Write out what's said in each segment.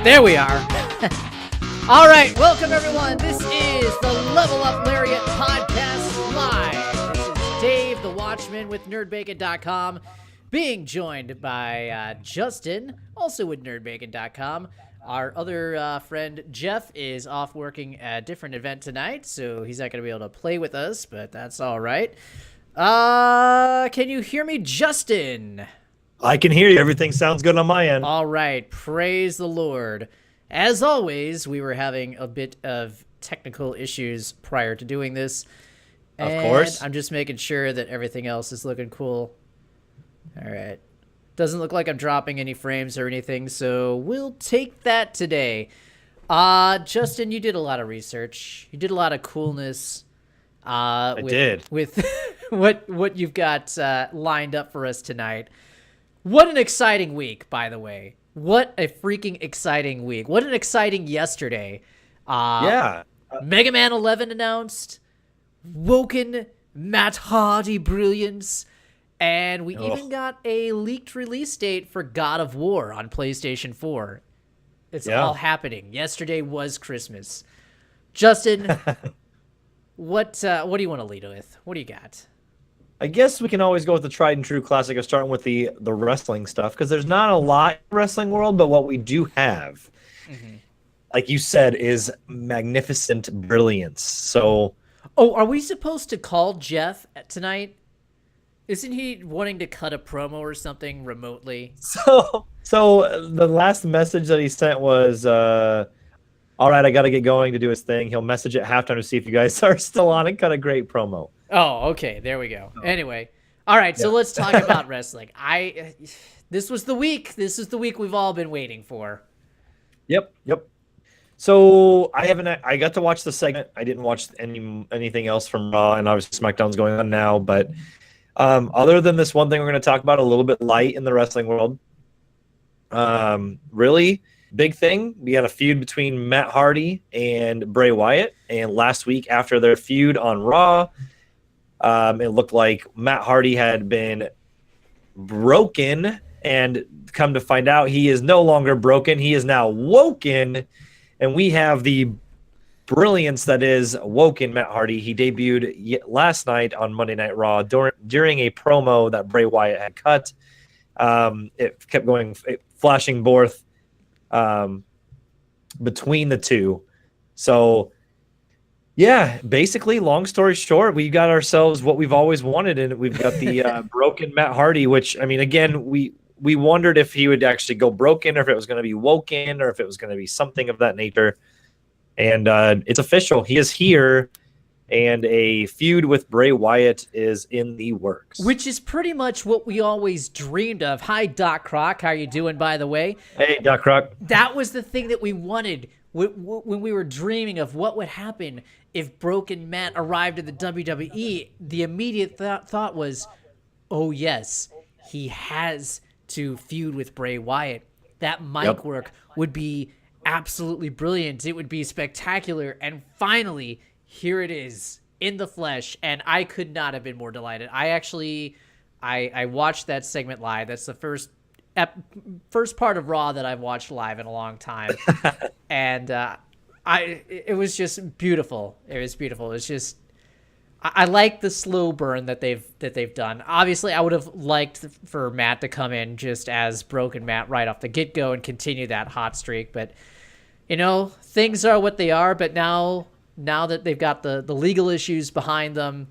There we are. All right, welcome everyone. This is the Level Up Lariat podcast live. This is Dave, the Watchman with Bacon.com, being joined by Justin, also with Bacon.com. Our other friend Jeff is off working at a different event tonight, so he's not going to be able to play with us, but that's all right. Can you hear me, Justin? I can hear you. Everything sounds good on my end. All right. Praise the Lord. As always, we were having a bit of technical issues prior to doing this. Of course. I'm just making sure that everything else is looking cool. All right. Doesn't look like I'm dropping any frames or anything, so we'll take that today. Justin, you did a lot of research. You did a lot of coolness. I did. With what you've got lined up for us tonight. What an exciting week, by the way. What a freaking exciting week. What an exciting yesterday. Yeah. Mega Man 11 announced. Woken Matt Hardy brilliance. And we even got a leaked release date for God of War on PlayStation 4. It's all happening. Yesterday was Christmas. Justin, what do you want to lead with? What do you got? I guess we can always go with the tried and true classic of starting with the wrestling stuff, because there's not a lot in the wrestling world, but what we do have, like you said, is magnificent brilliance. So, are we supposed to call Jeff tonight? Isn't he wanting to cut a promo or something remotely? So the last message that he sent was, all right, I got to get going to do his thing. He'll message at halftime to see if you guys are still on and cut a great promo. Oh, okay. There we go. Anyway. All right. So let's talk about wrestling. This was the week. This is the week we've all been waiting for. Yep. So I got to watch the segment. I didn't watch anything else from Raw, and obviously SmackDown's going on now. But other than this one thing we're going to talk about, a little bit light in the wrestling world. Really big thing. We had a feud between Matt Hardy and Bray Wyatt, and last week after their feud on Raw, it looked like Matt Hardy had been broken, and come to find out he is no longer broken. He is now woken, and we have the brilliance that is woken Matt Hardy. He debuted last night on Monday Night Raw during a promo that Bray Wyatt had cut. It kept going, flashing forth between the two. So yeah, basically, long story short, we got ourselves what we've always wanted, and we've got the broken Matt Hardy, which, I mean, again, we wondered if he would actually go broken, or if it was going to be woken, or if it was going to be something of that nature. And it's official. He is here, and a feud with Bray Wyatt is in the works. Which is pretty much what we always dreamed of. Hi, Doc Croc. How are you doing, by the way? Hey, Doc Croc. That was the thing that we wanted when we were dreaming of what would happen if Broken Matt arrived at the WWE. The immediate thought was, oh, yes, he has to feud with Bray Wyatt. That mic work would be absolutely brilliant. It would be spectacular. And finally, here it is in the flesh. And I could not have been more delighted. I watched that segment live. That's the first part of Raw that I've watched live in a long time. And it was just beautiful. It was beautiful. It's just, I like the slow burn that they've done. Obviously, I would have liked for Matt to come in just as Broken Matt right off the get-go and continue that hot streak. But, you know, things are what they are. But now that they've got the legal issues behind them,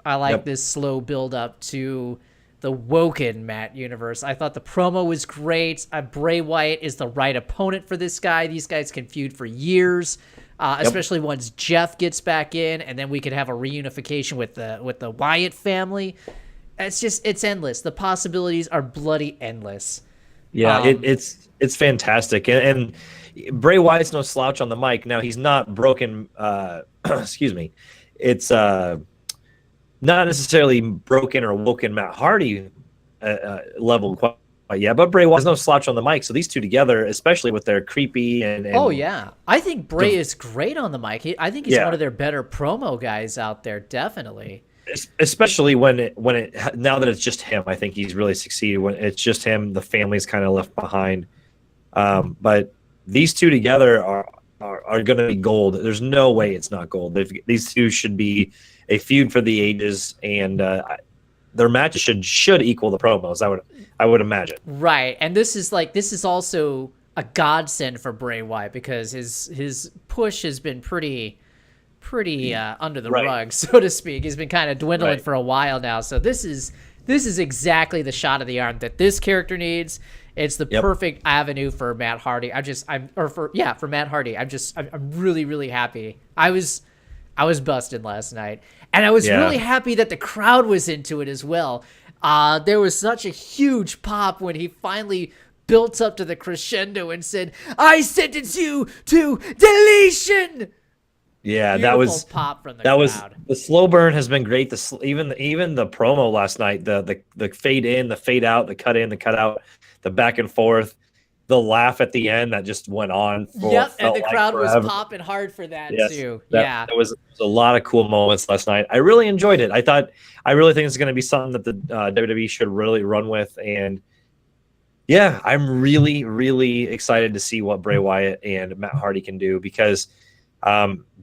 I like this slow build-up to the Woken Matt universe. I thought the promo was great. Bray Wyatt is the right opponent for this guy. These guys can feud for years. Especially once Jeff gets back in, and then we could have a reunification with the Wyatt family. It's endless. The possibilities are bloody endless. Yeah, it's fantastic, and Bray Wyatt's no slouch on the mic. Now he's not broken. Excuse me. It's not necessarily broken or woken Matt Hardy level quite yet, but Bray Wyatt's no slouch on the mic. So these two together, especially with their creepy and oh yeah, I think Bray is great on the mic. I think he's one of their better promo guys out there, definitely. Especially when it now that it's just him, I think he's really succeeded. When it's just him, the family's kind of left behind. But these two together are going to be gold. There's no way it's not gold. These two should be a feud for the ages, and their matches should equal the promos. I would imagine. Right, and this is also a godsend for Bray Wyatt because his push has been pretty under the rug, so to speak. He's been kind of dwindling for a while now. So this is exactly the shot of the arm that this character needs. It's the perfect avenue for Matt Hardy. For Matt Hardy. I'm really, really happy. I was busted last night, and I was really happy that the crowd was into it as well. There was such a huge pop when he finally built up to the crescendo and said, "I sentence you to deletion." Yeah, Beautiful pop from the crowd. The slow burn has been great. Even the promo last night, the fade in, the fade out, the cut in, the cut out, the back and forth, the laugh at the end that just went on. And the crowd was popping hard for that too. There was a lot of cool moments last night. I really enjoyed it. I really think it's going to be something that the WWE should really run with. And yeah, I'm really, really excited to see what Bray Wyatt and Matt Hardy can do because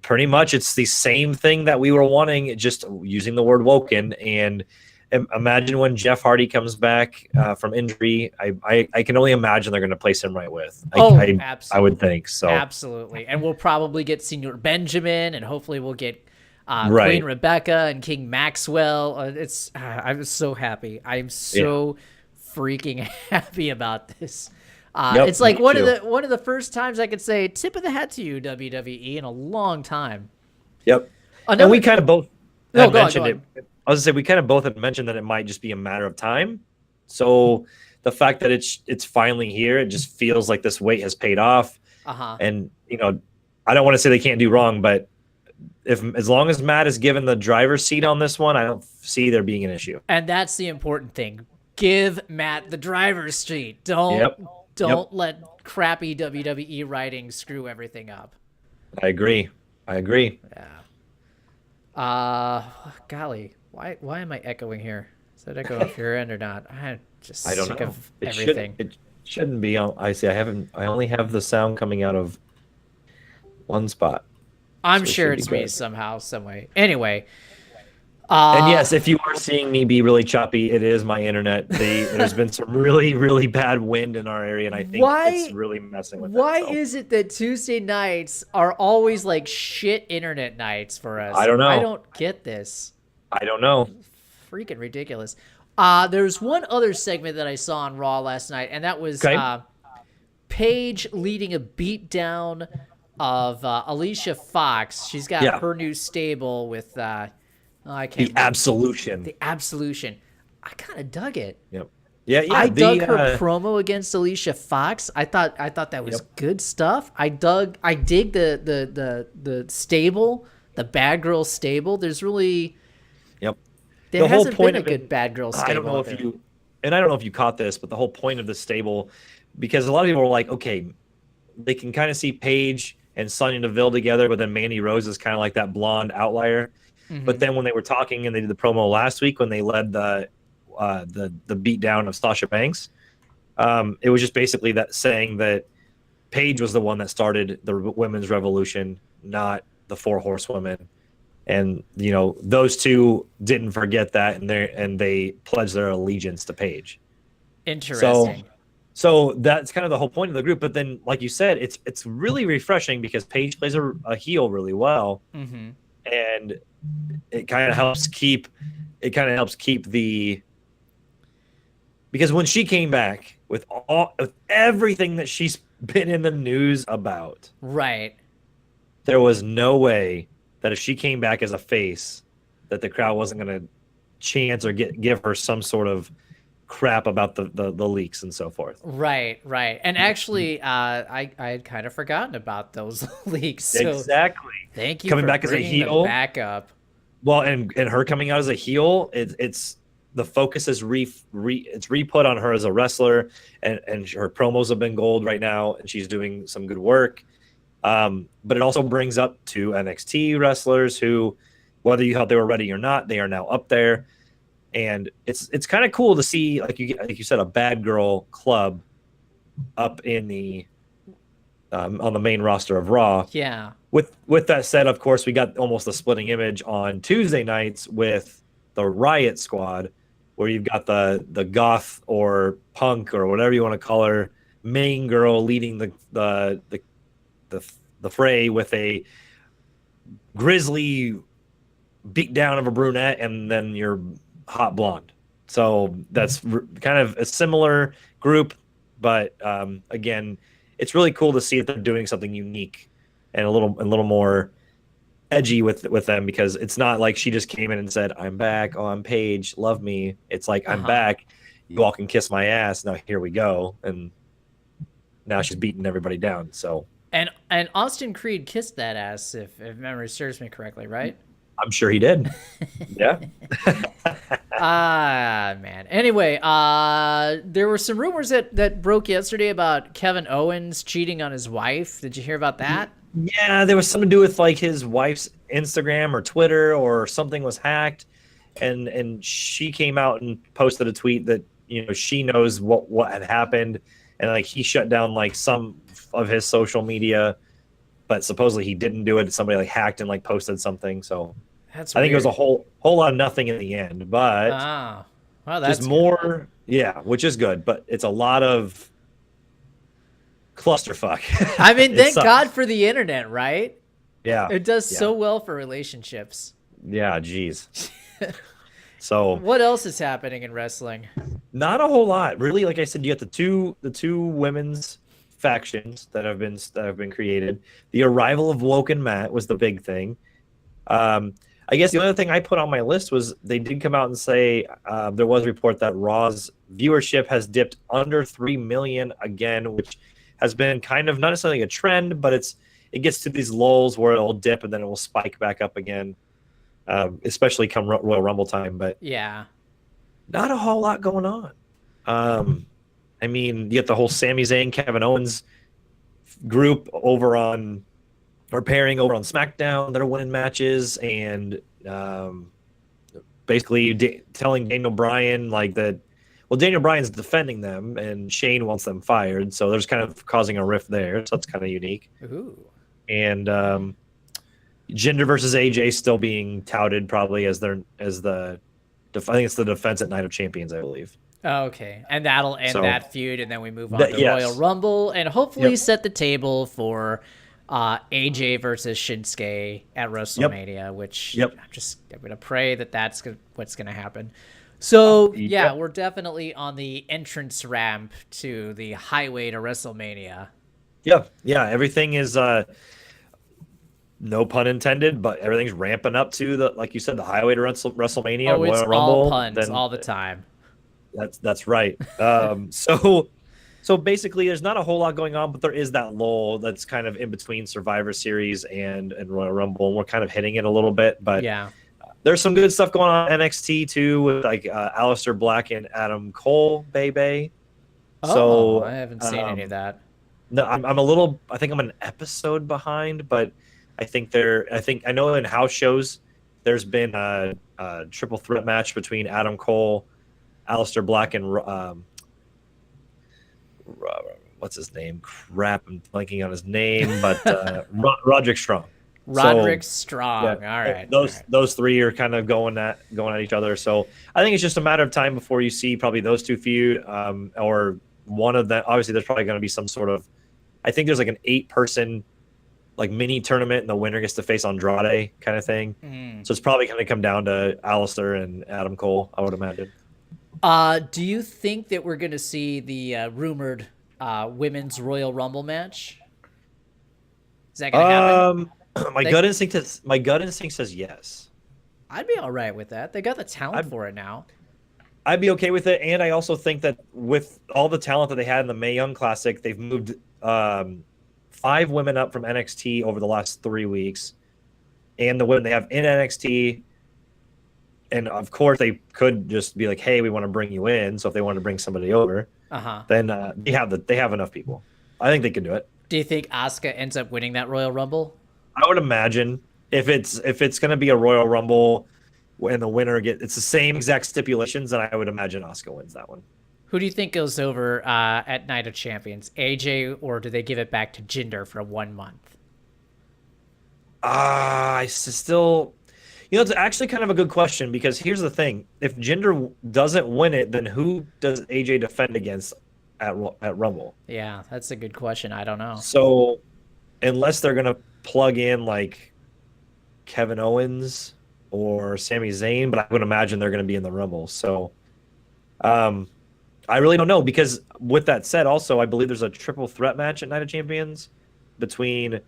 pretty much it's the same thing that we were wanting, just using the word woken. And imagine when Jeff Hardy comes back from injury, I can only imagine they're going to place him right with. Absolutely. I would think so. Absolutely. And we'll probably get Senior Benjamin, and hopefully we'll get Queen Rebecca and King Maxwell. I'm so happy. I'm so freaking happy about this. It's like one of the first times I could say tip of the hat to you, WWE, in a long time. Yep. And we kind of both mentioned it. I was gonna say we kind of both had mentioned that it might just be a matter of time. So the fact that it's finally here, it just feels like this wait has paid off. And I don't want to say they can't do wrong, but as long as Matt is given the driver's seat on this one, I don't see there being an issue. And that's the important thing. Give Matt the driver's seat. Don't let crappy WWE writing screw everything up. I agree. Yeah. Golly, why am I echoing here? Is that echo off your end or not? I'm just sick of everything. It shouldn't be. I see. I only have the sound coming out of one spot. I'm sure it's me somehow, some way. Anyway. And yes, if you are seeing me be really choppy, it is my internet. There's been some really, really bad wind in our area, and I think it's really messing with it. Why is it that Tuesday nights are always like shit internet nights for us? I don't know. I don't get this. I don't know. Freaking ridiculous. There's one other segment that I saw on Raw last night, and that was Paige leading a beatdown of Alicia Fox. She's got her new stable with... I can't. The Absolution. The Absolution. I kind of dug it. Yep. Yeah. I dug her promo against Alicia Fox. I thought that was good stuff. I dig the stable, the bad girl stable. There's really. Yep. There hasn't been a good bad girl stable. I don't know if you caught this, but the whole point of the stable, because a lot of people were like, okay, they can kind of see Paige and Sonya Deville together, but then Mandy Rose is kind of like that blonde outlier. Mm-hmm. But then when they were talking and they did the promo last week when they led the beat down of Sasha Banks, it was just basically that saying that Paige was the one that started the women's revolution, not the Four Horsewomen. And those two didn't forget that, and they pledged their allegiance to Paige. Interesting. So that's kind of the whole point of the group. But then, like you said, it's really refreshing because Paige plays a heel really well. Mm-hmm. And it kind of helps keep the, because when she came back with everything that she's been in the news about, right, there was no way that if she came back as a face that the crowd wasn't going to chance or give her some sort of crap about the leaks and so forth. Right. And actually, I had kind of forgotten about those leaks. So exactly. Thank you coming for back as a heel. Back up. Well, and her coming out as a heel, it's the focus is it's re-put on her as a wrestler, and her promos have been gold right now, and she's doing some good work. But it also brings up two NXT wrestlers who, whether you thought they were ready or not, they are now up there. And it's kind of cool to see, like you said, a bad girl club up in the on the main roster of Raw. Yeah. With that said, of course, we got almost a splitting image on Tuesday nights with the Riot Squad, where you've got the goth or punk or whatever you want to call her main girl leading the the fray with a grizzly beat down of a brunette and then your hot blonde. So that's kind of a similar group, but again, it's really cool to see that they're doing something unique and a little more edgy with them, because it's not like she just came in and said, "I'm back. Oh, I'm Paige. Love me." It's like, "I'm Uh-huh. back. You all can kiss my ass. Now here we go." And now she's beating everybody down. So And Austin Creed kissed that ass, if memory serves me correctly, right? I'm sure he did. Yeah. Ah, man. Anyway, there were some rumors that broke yesterday about Kevin Owens cheating on his wife. Did you hear about that? Yeah, there was something to do with like his wife's Instagram or Twitter or something was hacked, and she came out and posted a tweet that she knows what had happened, and like he shut down like some of his social media, but supposedly he didn't do it. Somebody like hacked and like posted something. So That's I think it was weird. a whole lot of nothing in the end, but Ah, well, just that's good. more, yeah, which is good, but it's a lot of clusterfuck. I mean, It thank God sucks. for the internet, right? Yeah, It does yeah, so well for relationships. yeah. Geez. So What else is happening in wrestling? not a whole lot, really. Like I said, you got the two women's factions that have been created. The arrival of Woken Matt was the big thing. Um, I guess the other thing I put on my list was they did come out and say there was a report that Raw's viewership has dipped under 3 million again, which has been kind of not necessarily a trend, but it gets to these lulls where it'll dip and then it will spike back up again, especially come Royal Rumble time. But Yeah. not a whole lot going on. I mean, you get the whole Sami Zayn, Kevin Owens group over on or pairing over on SmackDown that are winning matches, and basically telling Daniel Bryan like that. Well, Daniel Bryan's defending them, and Shane wants them fired, so there's kind of causing a rift there. So that's kind of unique. Ooh. And Jinder versus AJ still being touted probably as the I think it's the defense at Night of Champions, I believe. Okay, and that'll end So that feud, and then we move on to Royal yes, Rumble, and hopefully yep, set the table for AJ versus Shinsuke at yep, WrestleMania. Which yep, I'm gonna pray that that's what's gonna happen. So yeah, yep. we're definitely on the entrance ramp to the highway to WrestleMania. Yeah, yeah. Everything is no pun intended, but everything's ramping up to the, like you said, the highway to WrestleMania, Oh, it's Royal all Rumble. puns Then all the time. that's right. So basically, there's not a whole lot going on, but there is that lull that's kind of in between Survivor Series and Royal Rumble, and we're kind of hitting it a little bit. But Yeah. there's some good stuff going on NXT too, with like Aleister Black and Adam Cole, Bay. Oh, I So haven't seen any of that. no, I'm a little. I think I'm an episode behind, but I know in house shows there's been a triple threat match between Adam Cole, Aleister Black, and what's his name? Crap, I'm blanking on his name, but Roderick Strong. So Roderick Strong. yeah, All right. All those right. those three are kind of going at each other. So I think it's just a matter of time before you see probably those two feud, or one of them. Obviously, there's probably going to be some sort of. I think there's like an 8-person like mini tournament, and the winner gets to face Andrade kind of thing. Mm. So it's probably going to come down to Alistair and Adam Cole, I would imagine. Do you think that we're going to see the rumored women's Royal Rumble match? Is that going to happen? My They, gut instinct says yes. I'd be all right with that. They got the talent I'd for it now. I'd be okay with it, and I also think that with all the talent that they had in the Mae Young Classic, they've moved 5 women up from NXT over the last 3 weeks, and the women they have in NXT. And of course, they could just be like, "Hey, we want to bring you in." So if they want to bring somebody over, Uh huh. then they have enough people. I think they can do it. Do you think Asuka ends up winning that Royal Rumble? I would imagine if it's going to be a Royal Rumble and the winner it's the same exact stipulations, then I would imagine Asuka wins that one. Who do you think goes over at Night of Champions, AJ, or do they give it back to Jinder for 1 month? Still, it's actually kind of a good question because here's the thing: if Jinder doesn't win it, then who does AJ defend against at Rumble? Yeah, that's a good question. I don't know. So, unless they're gonna plug in like Kevin Owens or Sami Zayn, but I would imagine they're gonna be in the Rumble. So, um, I really don't know because with that said, also I believe there's a triple threat match at Night of Champions between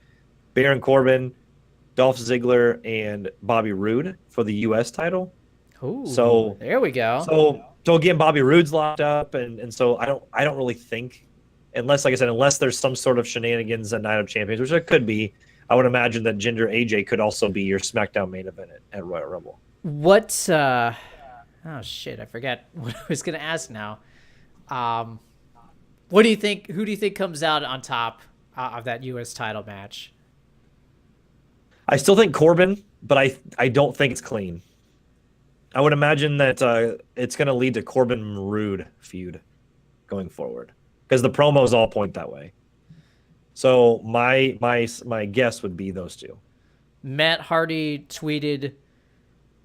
Baron Corbin, Dolph Ziggler, and Bobby Roode for the U.S. title. Ooh, So there we go. so again, Bobby Roode's locked up, and so I don't really think, unless like I said, unless there's some sort of shenanigans at Night of Champions, which there could be, I would imagine that Jinder AJ could also be your SmackDown main event at Royal Rumble. What? Oh shit! I forgot what I was gonna ask now. What do you think? Who do you think comes out on top of that U.S. title match? I still think Corbin, but I don't think it's clean. I would imagine that it's going to lead to Corbin Rude feud going forward because the promos all point that way. So my guess would be those two. Matt Hardy tweeted,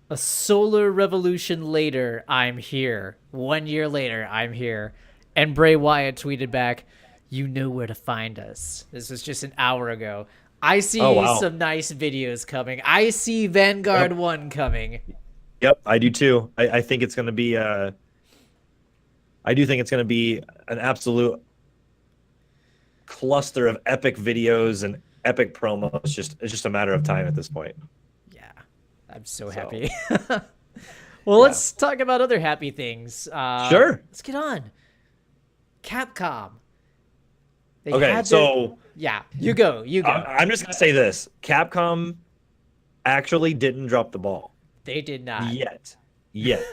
"A solar revolution later, I'm here. 1 year later, I'm here." And Bray Wyatt tweeted back, "You know where to find us." This was just an hour ago. I see some nice videos coming. I see Vanguard 1 coming. Yep, I do too. I think it's going to be I do think it's going to be an absolute cluster of epic videos and epic promos. It's just a matter of time at this point. Yeah, I'm so happy. Well, let's talk about other happy things. Sure. Let's get on. Capcom. Yeah, you go. I'm just going to say this. Capcom actually didn't drop the ball. They did not. Yet.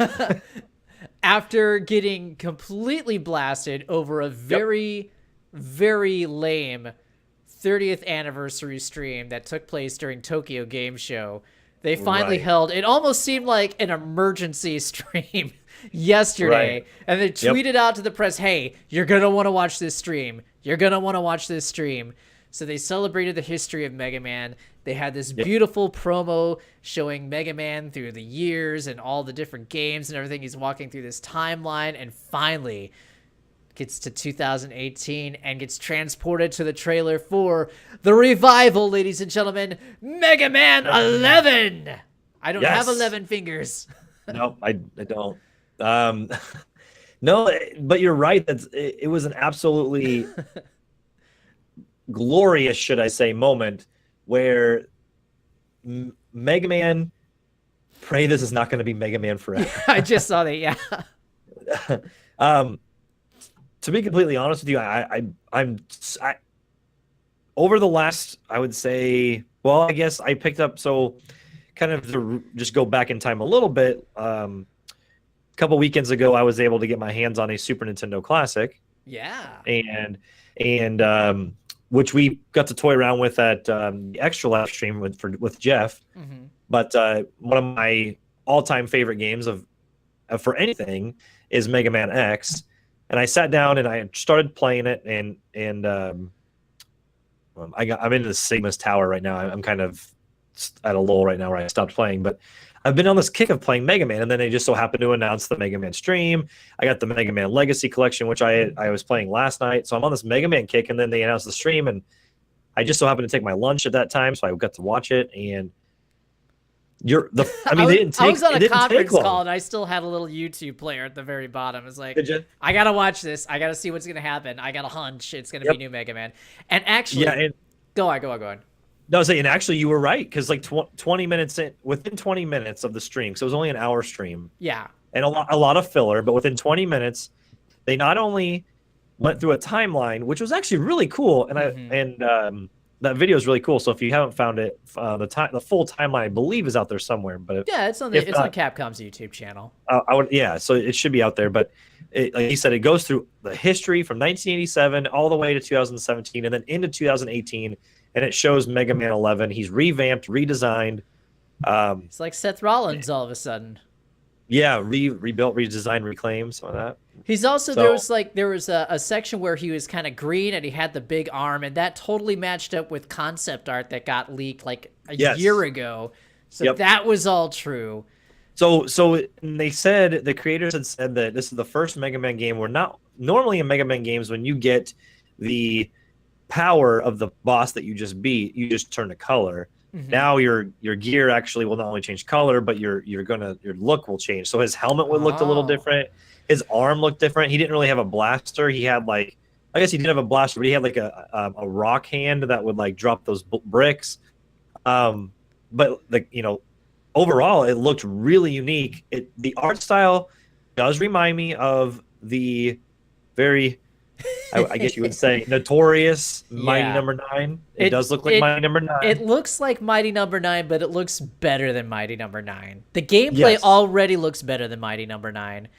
After getting completely blasted over a very, very lame 30th anniversary stream that took place during Tokyo Game Show, they finally held, it almost seemed like an emergency stream yesterday. And they tweeted out to the press, "Hey, you're going to want to watch this stream. You're going to want to watch this stream." So they celebrated the history of Mega Man. They had this beautiful promo showing Mega Man through the years and all the different games and everything. He's walking through this timeline and finally gets to 2018 and gets transported to the trailer for the revival, ladies and gentlemen, Mega Man 11. I don't have 11 fingers. No, I don't. No, but you're right. It was an absolutely glorious, should I say, moment where Mega Man. Pray this is not going to be Mega Man forever. I just saw that. Yeah. To be completely honest with you, I'm over the last, I would say, well, I guess I picked up, so kind of to just go back in time a little bit. A couple weekends ago, I was able to get my hands on a Super Nintendo Classic. Yeah. And which we got to toy around with at the extra live stream with Jeff. Mm-hmm. But one of my all-time favorite games for anything is Mega Man X. And I sat down and I started playing it, and I'm into the Sigma's Tower right now. I'm kind of at a lull right now where I stopped playing, but I've been on this kick of playing Mega Man, and then they just so happened to announce the Mega Man stream. I got the Mega Man Legacy Collection, which I was playing last night, so I'm on this Mega Man kick, and then they announced the stream, and I just so happened to take my lunch at that time, so I got to watch it, and they didn't take. I was on a conference call, and I still had a little YouTube player at the very bottom. It's like, did you? I gotta watch this. I gotta see what's gonna happen. I got a hunch it's gonna be new Mega Man. And actually, go on. No, and actually you were right, because like 20 minutes within 20 minutes of the stream, so it was only an hour stream. Yeah. And a lot of filler, but within 20 minutes, they not only went through a timeline, which was actually really cool, and that video is really cool. So if you haven't found it, the full timeline I believe is out there somewhere. But it's on Capcom's YouTube channel. So it should be out there. But like he said, it goes through the history from 1987 all the way to 2017, and then into 2018, and it shows Mega Man 11. He's revamped, redesigned. It's like Seth Rollins all of a sudden. Yeah, rebuilt, redesigned, reclaimed, some of that. He's also So there was a section where he was kind of green and he had the big arm, and that totally matched up with concept art that got leaked like a year yes, ago. So yep. that was all true. So they said the creators had said that this is the first Mega Man game where not normally in Mega Man games when you get the power of the boss that you just beat, you just turn to color. Mm-hmm. Now your gear actually will not only change color, but your look will change. So his helmet would looked a little Oh. different. His arm looked different. He didn't really have a blaster. He had like, I guess he did have a blaster, but he had like a rock hand that would like drop those bricks. But like overall, it looked really unique. The art style does remind me of the very, I guess you would say, notorious Mighty Yeah. Number Nine. It It does look like it Mighty Number it Nine. looks like Mighty Number Nine, but it looks better than Mighty Number Nine. The gameplay Yes. already looks better than Mighty Number Nine. Yep.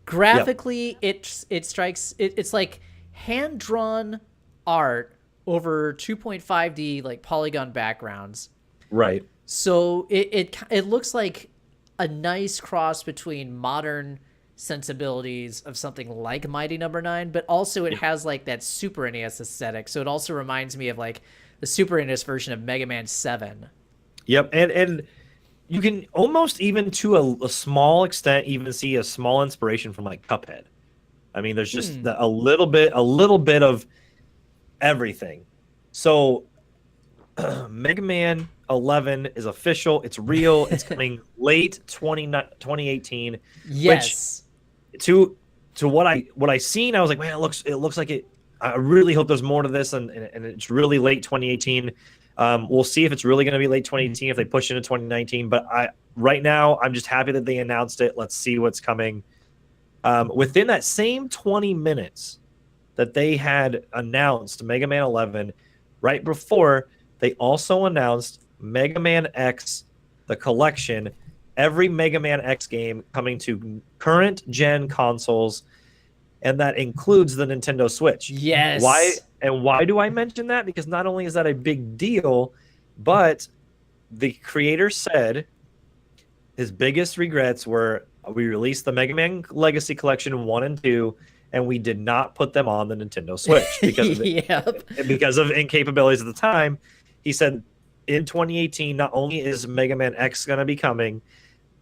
Graphically, it's like hand drawn art over 2.5D like polygon backgrounds. Right. So it looks like a nice cross between modern sensibilities of something like Mighty Number Nine, but also it Yep. has like that Super NES aesthetic. So it also reminds me of like the Super NES version of Mega Man 7. Yep. And you can almost even to a small extent even see a small inspiration from like Cuphead. I mean, there's just a little bit of everything. So Mega Man 11 is official. It's real. It's coming late 2018, which Yes. to what I seen, I was like, man, it looks like it. I really hope there's more to this, and it's really late 2018. We'll see if it's really going to be late 2018 if they push into 2019. But right now I'm just happy that they announced it. Let's see what's coming. Within that same 20 minutes that they had announced Mega Man 11, right before they also announced Mega Man X, the collection, every Mega Man X game coming to current gen consoles, and that includes the Nintendo Switch. Yes. Why do I mention that? Because not only is that a big deal, but the creator said his biggest regrets were we released the Mega Man Legacy Collection 1 and 2, and we did not put them on the Nintendo Switch Yep. because of incapabilities at the time. He said in 2018, not only is Mega Man X going to be coming,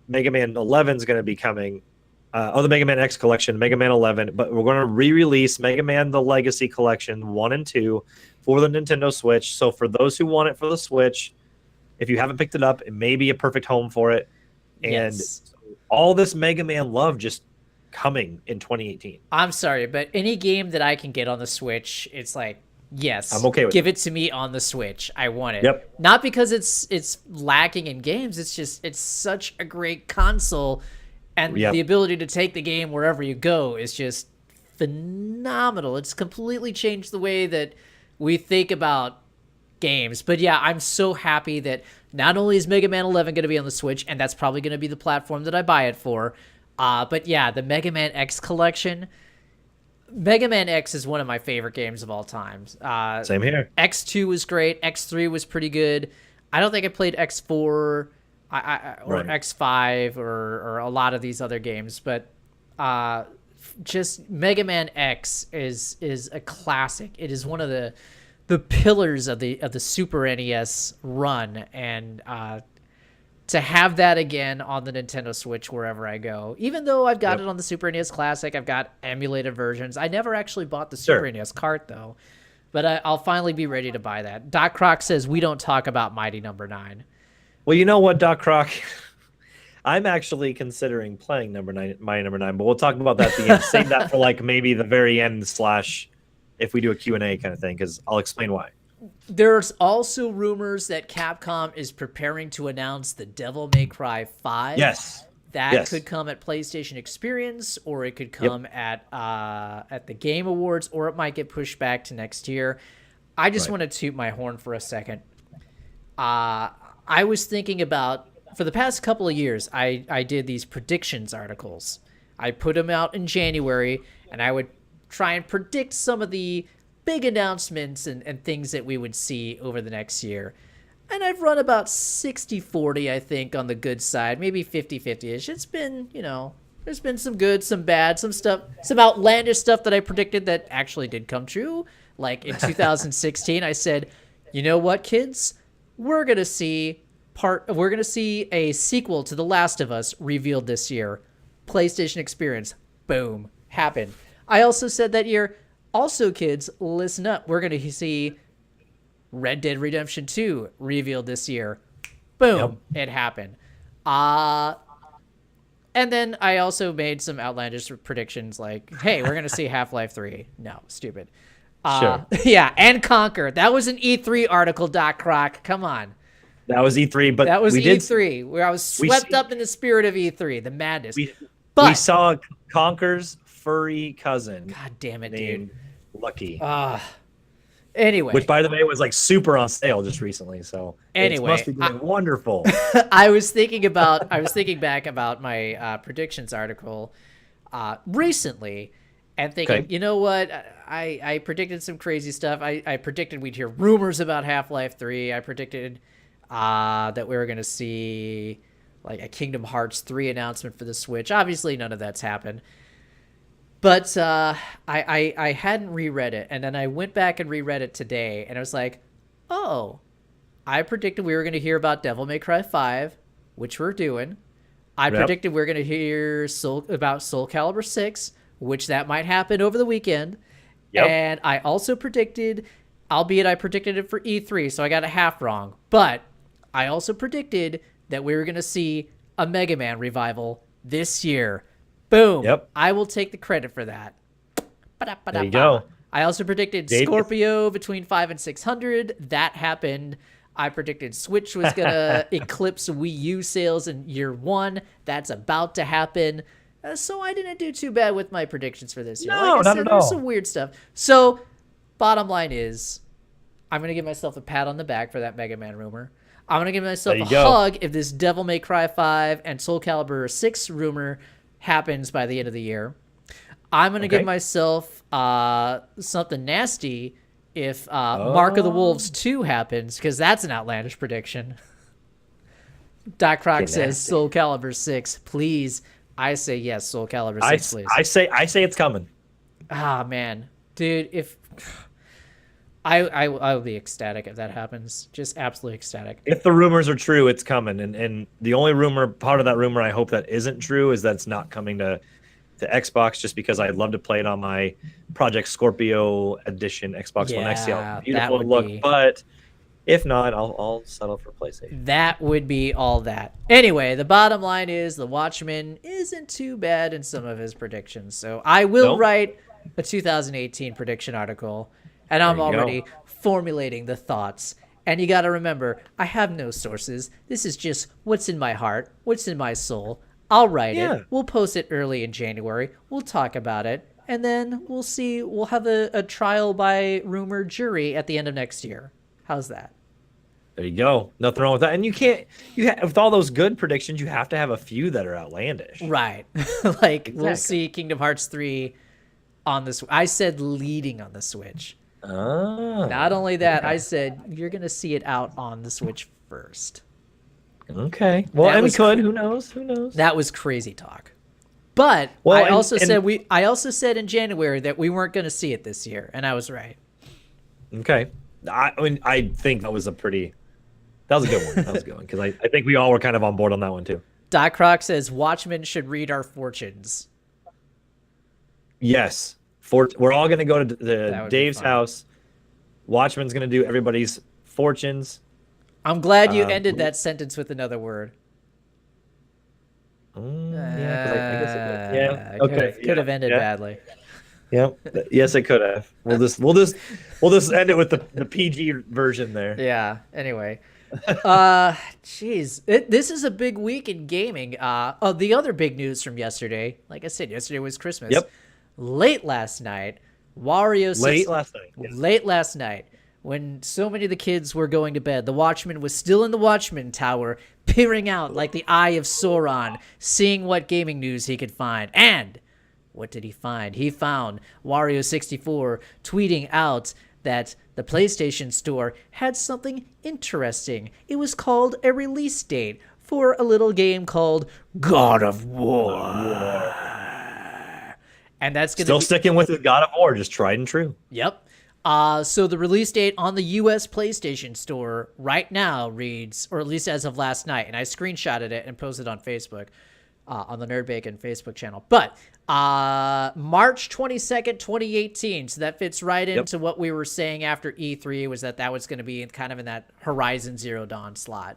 Mega Man 11 is going to be coming, the Mega Man X collection, Mega Man 11, but we're going to re-release Mega Man the Legacy Collection 1 and 2 for the Nintendo Switch. So for those who want it for the Switch, if you haven't picked it up, it may be a perfect home for it. And Yes. all this Mega Man love just coming in 2018. I'm sorry, but any game that I can get on the Switch, it's like, yes, I'm okay with give it. it to me on the Switch. I want it. Yep. Not because it's lacking in games. It's just it's such a great console, and Yep. the ability to take the game wherever you go is just phenomenal. It's completely changed the way that we think about games. But yeah, I'm so happy that not only is Mega Man 11 going to be on the Switch, and that's probably going to be the platform that I buy it for, but yeah, the Mega Man X collection. Mega Man X is one of my favorite games of all time. Same here. X2 was great. X3 was pretty good. I don't think I played X4 or Right. X5 or a lot of these other games, but just Mega Man X is a classic. It is one of the pillars of the Super NES run, and to have that again on the Nintendo Switch wherever I go. Even though I've got Yep. it on the Super NES Classic, I've got emulated versions. I never actually bought the Sure. Super NES cart though, but I'll finally be ready to buy that. Doc Croc says we don't talk about Mighty Number 9. Well, you know what, Doc Croc? I'm actually considering playing my number 9, but we'll talk about that at the end. Save that for like maybe the very end / if we do a Q&A kind of thing, because I'll explain why. There's also rumors that Capcom is preparing to announce the Devil May Cry 5. Yes. That Yes. could come at PlayStation Experience, or it could Yep. come at the Game Awards, or it might get pushed back to next year. I just Right. want to toot my horn for a second. I was thinking about, for the past couple of years, I did these predictions articles. I put them out in January, and I would try and predict some of the big announcements and things that we would see over the next year. And I've run about 60-40, I think, on the good side, maybe 50-50-ish. It's been, there's been some good, some bad, some stuff, some outlandish stuff that I predicted that actually did come true. Like in 2016, I said, you know what, kids? We're going to see a sequel to The Last of Us revealed this year. PlayStation Experience. Boom. Happened. I also said that year, also, kids, listen up. We're going to see Red Dead Redemption 2 revealed this year. Boom. Yep. It happened. And then I also made some outlandish predictions like, hey, we're going to see Half-Life 3. No, stupid. Sure. Yeah, and Conquer. That was an E3 article, Doc Croc. Come on. That was E3, but that was E3, where I was swept up in the spirit of E3, the madness. We saw Conker's furry cousin. God damn it, named dude. Lucky. Anyway. Which, by the way, was like super on sale just recently. So anyway, it must be doing wonderful. I was thinking back about my predictions article recently and thinking, you know what? I predicted some crazy stuff. I predicted we'd hear rumors about Half-Life 3. I predicted that we were going to see like a Kingdom Hearts 3 announcement for the Switch. Obviously, none of that's happened. But I hadn't reread it, and then I went back and reread it today, and I was like, oh, I predicted we were going to hear about Devil May Cry 5, which we're doing. I predicted we were going to hear about Soul Calibur 6, which that might happen over the weekend. Yep. And I also predicted, albeit I predicted it for E3, so I got it half wrong, but I also predicted that we were going to see a Mega Man revival this year. Boom. Yep. I will take the credit for that. There you go. I also predicted Scorpio between 500 and 600. That happened. I predicted Switch was going to eclipse Wii U sales in year one. That's about to happen. So I didn't do too bad with my predictions for this year. No, like I not said, at all. There's some weird stuff. So bottom line is, I'm going to give myself a pat on the back for that Mega Man rumor. I'm going to give myself a hug if this Devil May Cry 5 and Soul Calibur 6 rumor happens by the end of the year. I'm going to give myself something nasty if Mark of the Wolves 2 happens, because that's an outlandish prediction. Doc Croc says Soul Calibur 6, please. I say yes, Soul Calibur 6, please. I say it's coming. Ah, man. Dude, if... I will be ecstatic if that happens. Just absolutely ecstatic. If the rumors are true, it's coming. And the only part of that rumor I hope that isn't true is that it's not coming to Xbox, just because I'd love to play it on my Project Scorpio edition Xbox One X. See how beautiful it would look. But if not, I'll settle for PlayStation. That would be all that. Anyway, the bottom line is the Watchman isn't too bad in some of his predictions. So I will write a 2018 prediction article. And I'm already formulating the thoughts. And you got to remember, I have no sources. This is just what's in my heart, what's in my soul. I'll write it. We'll post it early in January. We'll talk about it. And then we'll see. We'll have a trial by rumor jury at the end of next year. How's that? There you go. Nothing wrong with that. And with all those good predictions, you have to have a few that are outlandish. Right. Like, we'll see Kingdom Hearts 3 on the Switch. I said leading on the Switch. Not only that, I said you're going to see it out on the Switch first. Okay. Well, who knows? Who knows? That was crazy talk. But I also said in January that we weren't going to see it this year, and I was right. Okay. I think that was a good one. That was a good one, because I think we all were kind of on board on that one too. Doc Croc says Watchmen should read our fortunes. Yes. We're all going to go to Dave's house. Watchman's going to do everybody's fortunes. I'm glad you ended that sentence with another word. I guess it did. Yeah. Okay. Could have ended badly. Yeah. Yes, it could have. We'll just end it with the PG version there. Yeah. Anyway. Jeez. This is a big week in gaming. The other big news from yesterday, like I said, yesterday was Christmas. Yep. Late last night, when so many of the kids were going to bed, the Watchman was still in the Watchman Tower, peering out like the eye of Sauron, seeing what gaming news he could find. And what did he find? He found Wario64 tweeting out that the PlayStation Store had something interesting. It was called a release date for a little game called God of War. And that's going to Still be sticking with the God of War, just tried and true. Yep. So the release date on the U.S. PlayStation Store right now reads, or at least as of last night, and I screenshotted it and posted it on Facebook, on the Nerd Bacon Facebook channel. But March 22nd, 2018. So that fits right into what we were saying after E3 was that was going to be kind of in that Horizon Zero Dawn slot.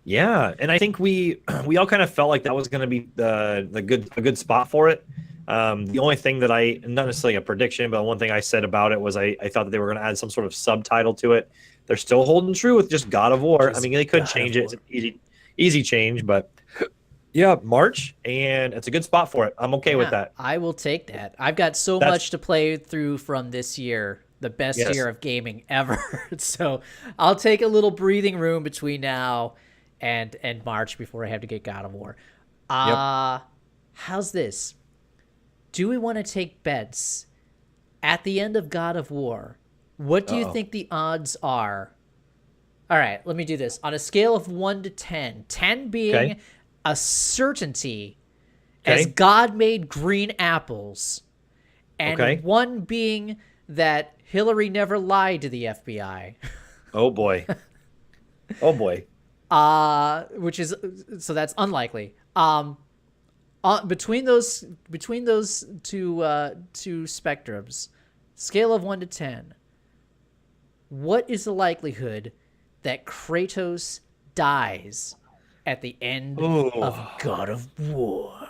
Yeah, and I think we all kind of felt like that was going to be a good spot for it. The only thing that not necessarily a prediction, but one thing I said about it was I thought that they were going to add some sort of subtitle to it. They're still holding true with just God of War. I mean, they could change it. It's an easy change, but yeah, March, and it's a good spot for it. I'm okay with that. I will take that. I've got so much to play through from this year, the best year of gaming ever. So I'll take a little breathing room between now and March before I have to get God of War. How's this? Do we want to take bets at the end of God of War? What do you think the odds are? All right, let me do this. On a scale of 1 to 10, 10 being a certainty as God made green apples, and 1 being that Hillary never lied to the FBI. Oh, boy. Oh, boy. Which is, so that's unlikely. Between those two spectrums, scale of 1 to 10, what is the likelihood that Kratos dies at the end of God of War?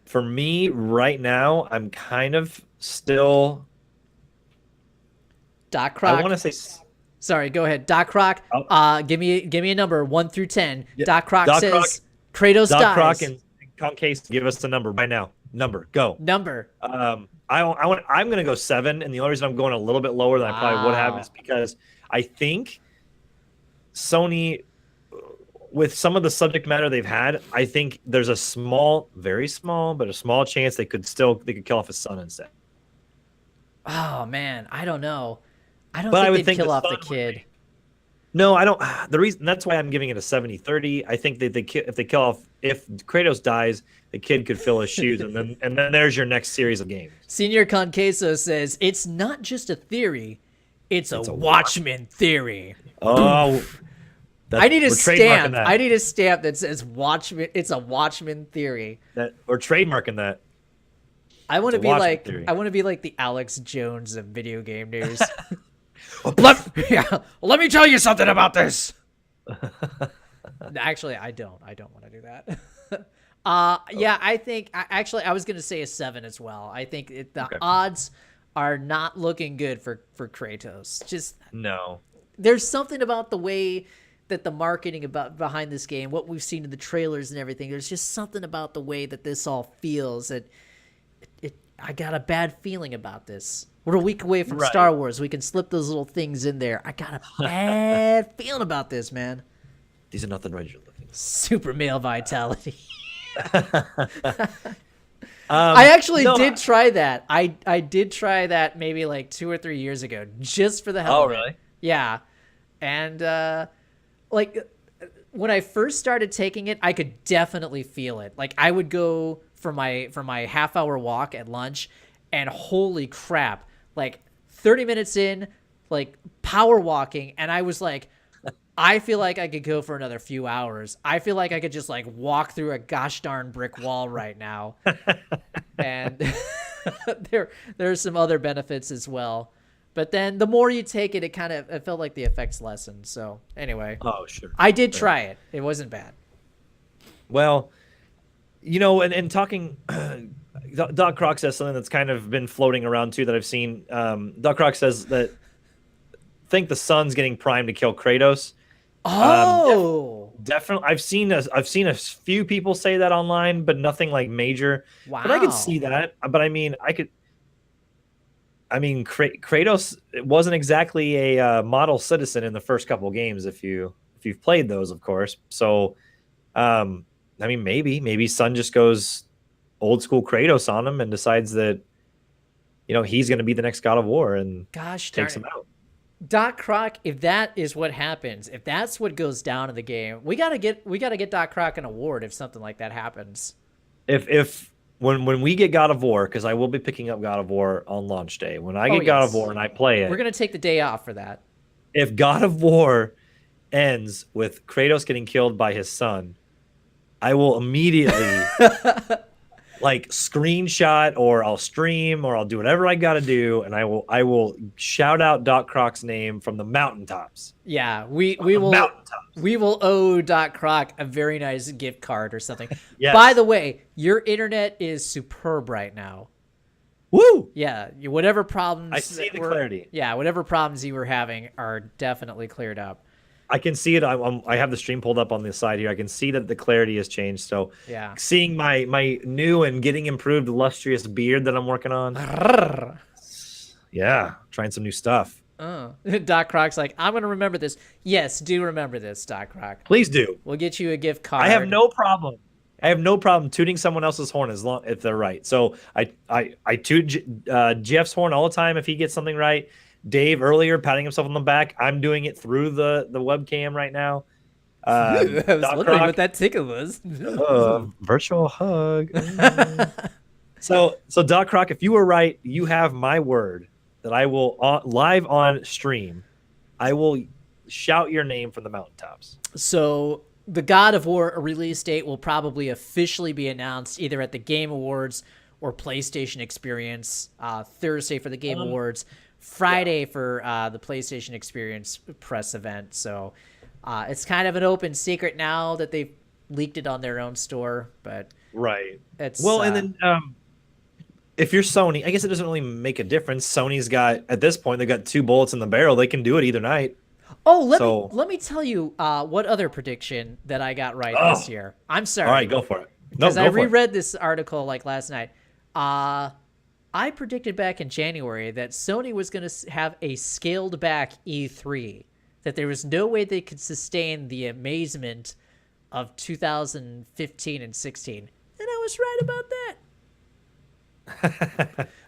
For me, right now, I'm kind of still. Doc Croc. I want to say. Sorry, go ahead, Doc Croc. Give me a number 1 through 10. Yeah. Doc Croc says Kratos dies. Doc Croc and Concase, give us the number by now. Number, go. Number. I'm going to go 7, and the only reason I'm going a little bit lower than I probably would have is because I think Sony, with some of the subject matter they've had, I think there's a small, very small, but a small chance they could kill off his son instead. Oh man, I don't know. I don't think they'd kill off the kid. No, I don't. The reason that's why I'm giving it a 70-30. I think that if Kratos dies, the kid could fill his shoes, and then there's your next series of games. Senior Conqueso says it's not just a theory, it's a Watchmen theory. Oh, I need a stamp. I need a stamp that says Watchmen. It's a Watchmen theory. We're trademarking that. I want to be like the Alex Jones of video game news. Let me tell you something about this. Actually, I don't want to do that. I think I was going to say a 7 as well. I think the odds are not looking good for Kratos. Just no. There's something about the way that the marketing behind this game, what we've seen in the trailers and everything. There's just something about the way that this all feels that I got a bad feeling about this. We're a week away from Star Wars. We can slip those little things in there. I got a bad feeling about this, man. These are not the right you're looking. Super male vitality. I actually did try that. I did try that maybe like 2 or 3 years ago, just for the hell of it. Oh, really? Yeah. And like when I first started taking it, I could definitely feel it. Like I would go for my half-hour walk at lunch, and holy crap, like 30 minutes in, like power walking, and I was like, I feel like I could go for another few hours. I feel like I could just like walk through a gosh darn brick wall right now. And there's some other benefits as well. But then the more you take it, it felt like the effects lessened. So anyway. Oh, sure. I did try it. It wasn't bad. Well, you know, and talking, Doc Croc says something that's kind of been floating around too that I've seen. Doc Croc says that think the son's getting primed to kill Kratos. Oh, definitely. I've seen a few people say that online, but nothing like major. Wow. But I could see that. But Kratos wasn't exactly a model citizen in the first couple of games. If you've played those, of course. So, maybe son just goes old school Kratos on him and decides that he's going to be the next God of War and Gosh darn takes it. him out. Doc Croc, if that is what happens, if that's what goes down in the game, we gotta get Doc Croc an award if something like that happens. If when we get God of War, because I will be picking up God of War on launch day. When I Oh get God of War yes. and I play We're it, gonna take the day off for that. if God of War ends with Kratos getting killed by his son, I will immediately like screenshot or I'll stream or I'll do whatever I got to do, and I will shout out Doc Croc's name from the mountaintops. Yeah, we From we the will mountaintops. we will owe Doc Croc a very nice gift card or something. By Yes. the way, your internet is superb right now. Woo! Yeah, whatever problems I see the were, clarity. yeah, whatever problems you were having are definitely cleared up. I can see it. I have the stream pulled up on the side here. I can see that the clarity has changed. So, Yeah. seeing my new and getting improved illustrious beard that I'm working on. Yeah, trying some new stuff. Doc Croc's like, I'm gonna remember this. Yes, do remember this, Doc Croc. Please do. We'll get you a gift card. I have no problem. I have no problem tooting someone else's horn as long if they're right. So I toot Jeff's horn all the time if he gets something right. Dave earlier patting himself on the back. I'm doing it through the webcam right now. I was Doc wondering Croc, what that tickle was. virtual hug. So Doc Croc, if you were right, you have my word that I will live on stream. I will shout your name from the mountaintops. So the God of War release date will probably officially be announced either at the Game Awards or PlayStation Experience. Thursday for the Game Awards, Friday for the PlayStation Experience press event. So it's kind of an open secret now that they've leaked it on their own store, but Right. it's And then if you're Sony, I guess it doesn't really make a difference. Sony's got at this point they've got 2 bullets in the barrel. They can do it either night. Oh, So- let me tell you what other prediction that I got right this year. I'm sorry. All right, go for it. No, Because I go for it. reread this article like last night. I predicted back in January that Sony was going to have a scaled back E3, that there was no way they could sustain the amazement of 2015 and 16. And I was right about that.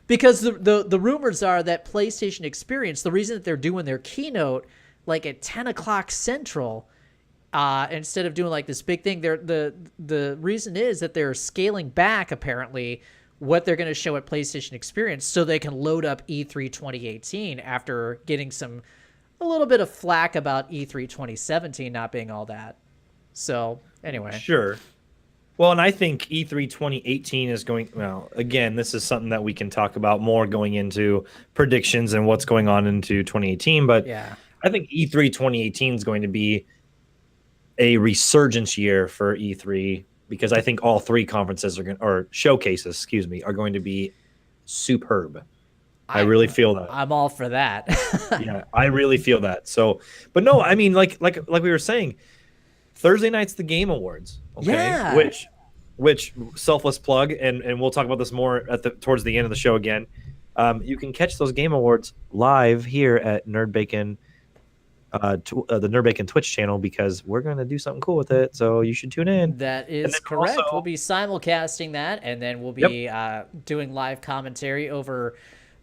Because the rumors are that PlayStation Experience, the reason that they're doing their keynote like at 10 o'clock Central, instead of doing like this big thing, the reason is that they're scaling back apparently what they're going to show at PlayStation Experience so they can load up E3 2018 after getting a little bit of flack about E3 2017 not being all that. So anyway, Sure. Well, and I think E3 2018 is going. Well, again, this is something that we can talk about more going into predictions and what's going on into 2018. But yeah, I think E3 2018 is going to be a resurgence year for E3 because I think all 3 conferences are going or showcases, excuse me, are going to be superb. I really feel that. I'm all for that. Yeah, I really feel that. So, but no, I mean, like we were saying, Thursday night's the Game Awards. Okay, Yeah. Which selfless plug, and we'll talk about this more towards the end of the show again. You can catch those Game Awards live here at Nerd Bacon, the Nerd Bacon Twitch channel because we're going to do something cool with it. So you should tune in. That is then correct. also- We'll be simulcasting that, and then we'll be doing live commentary over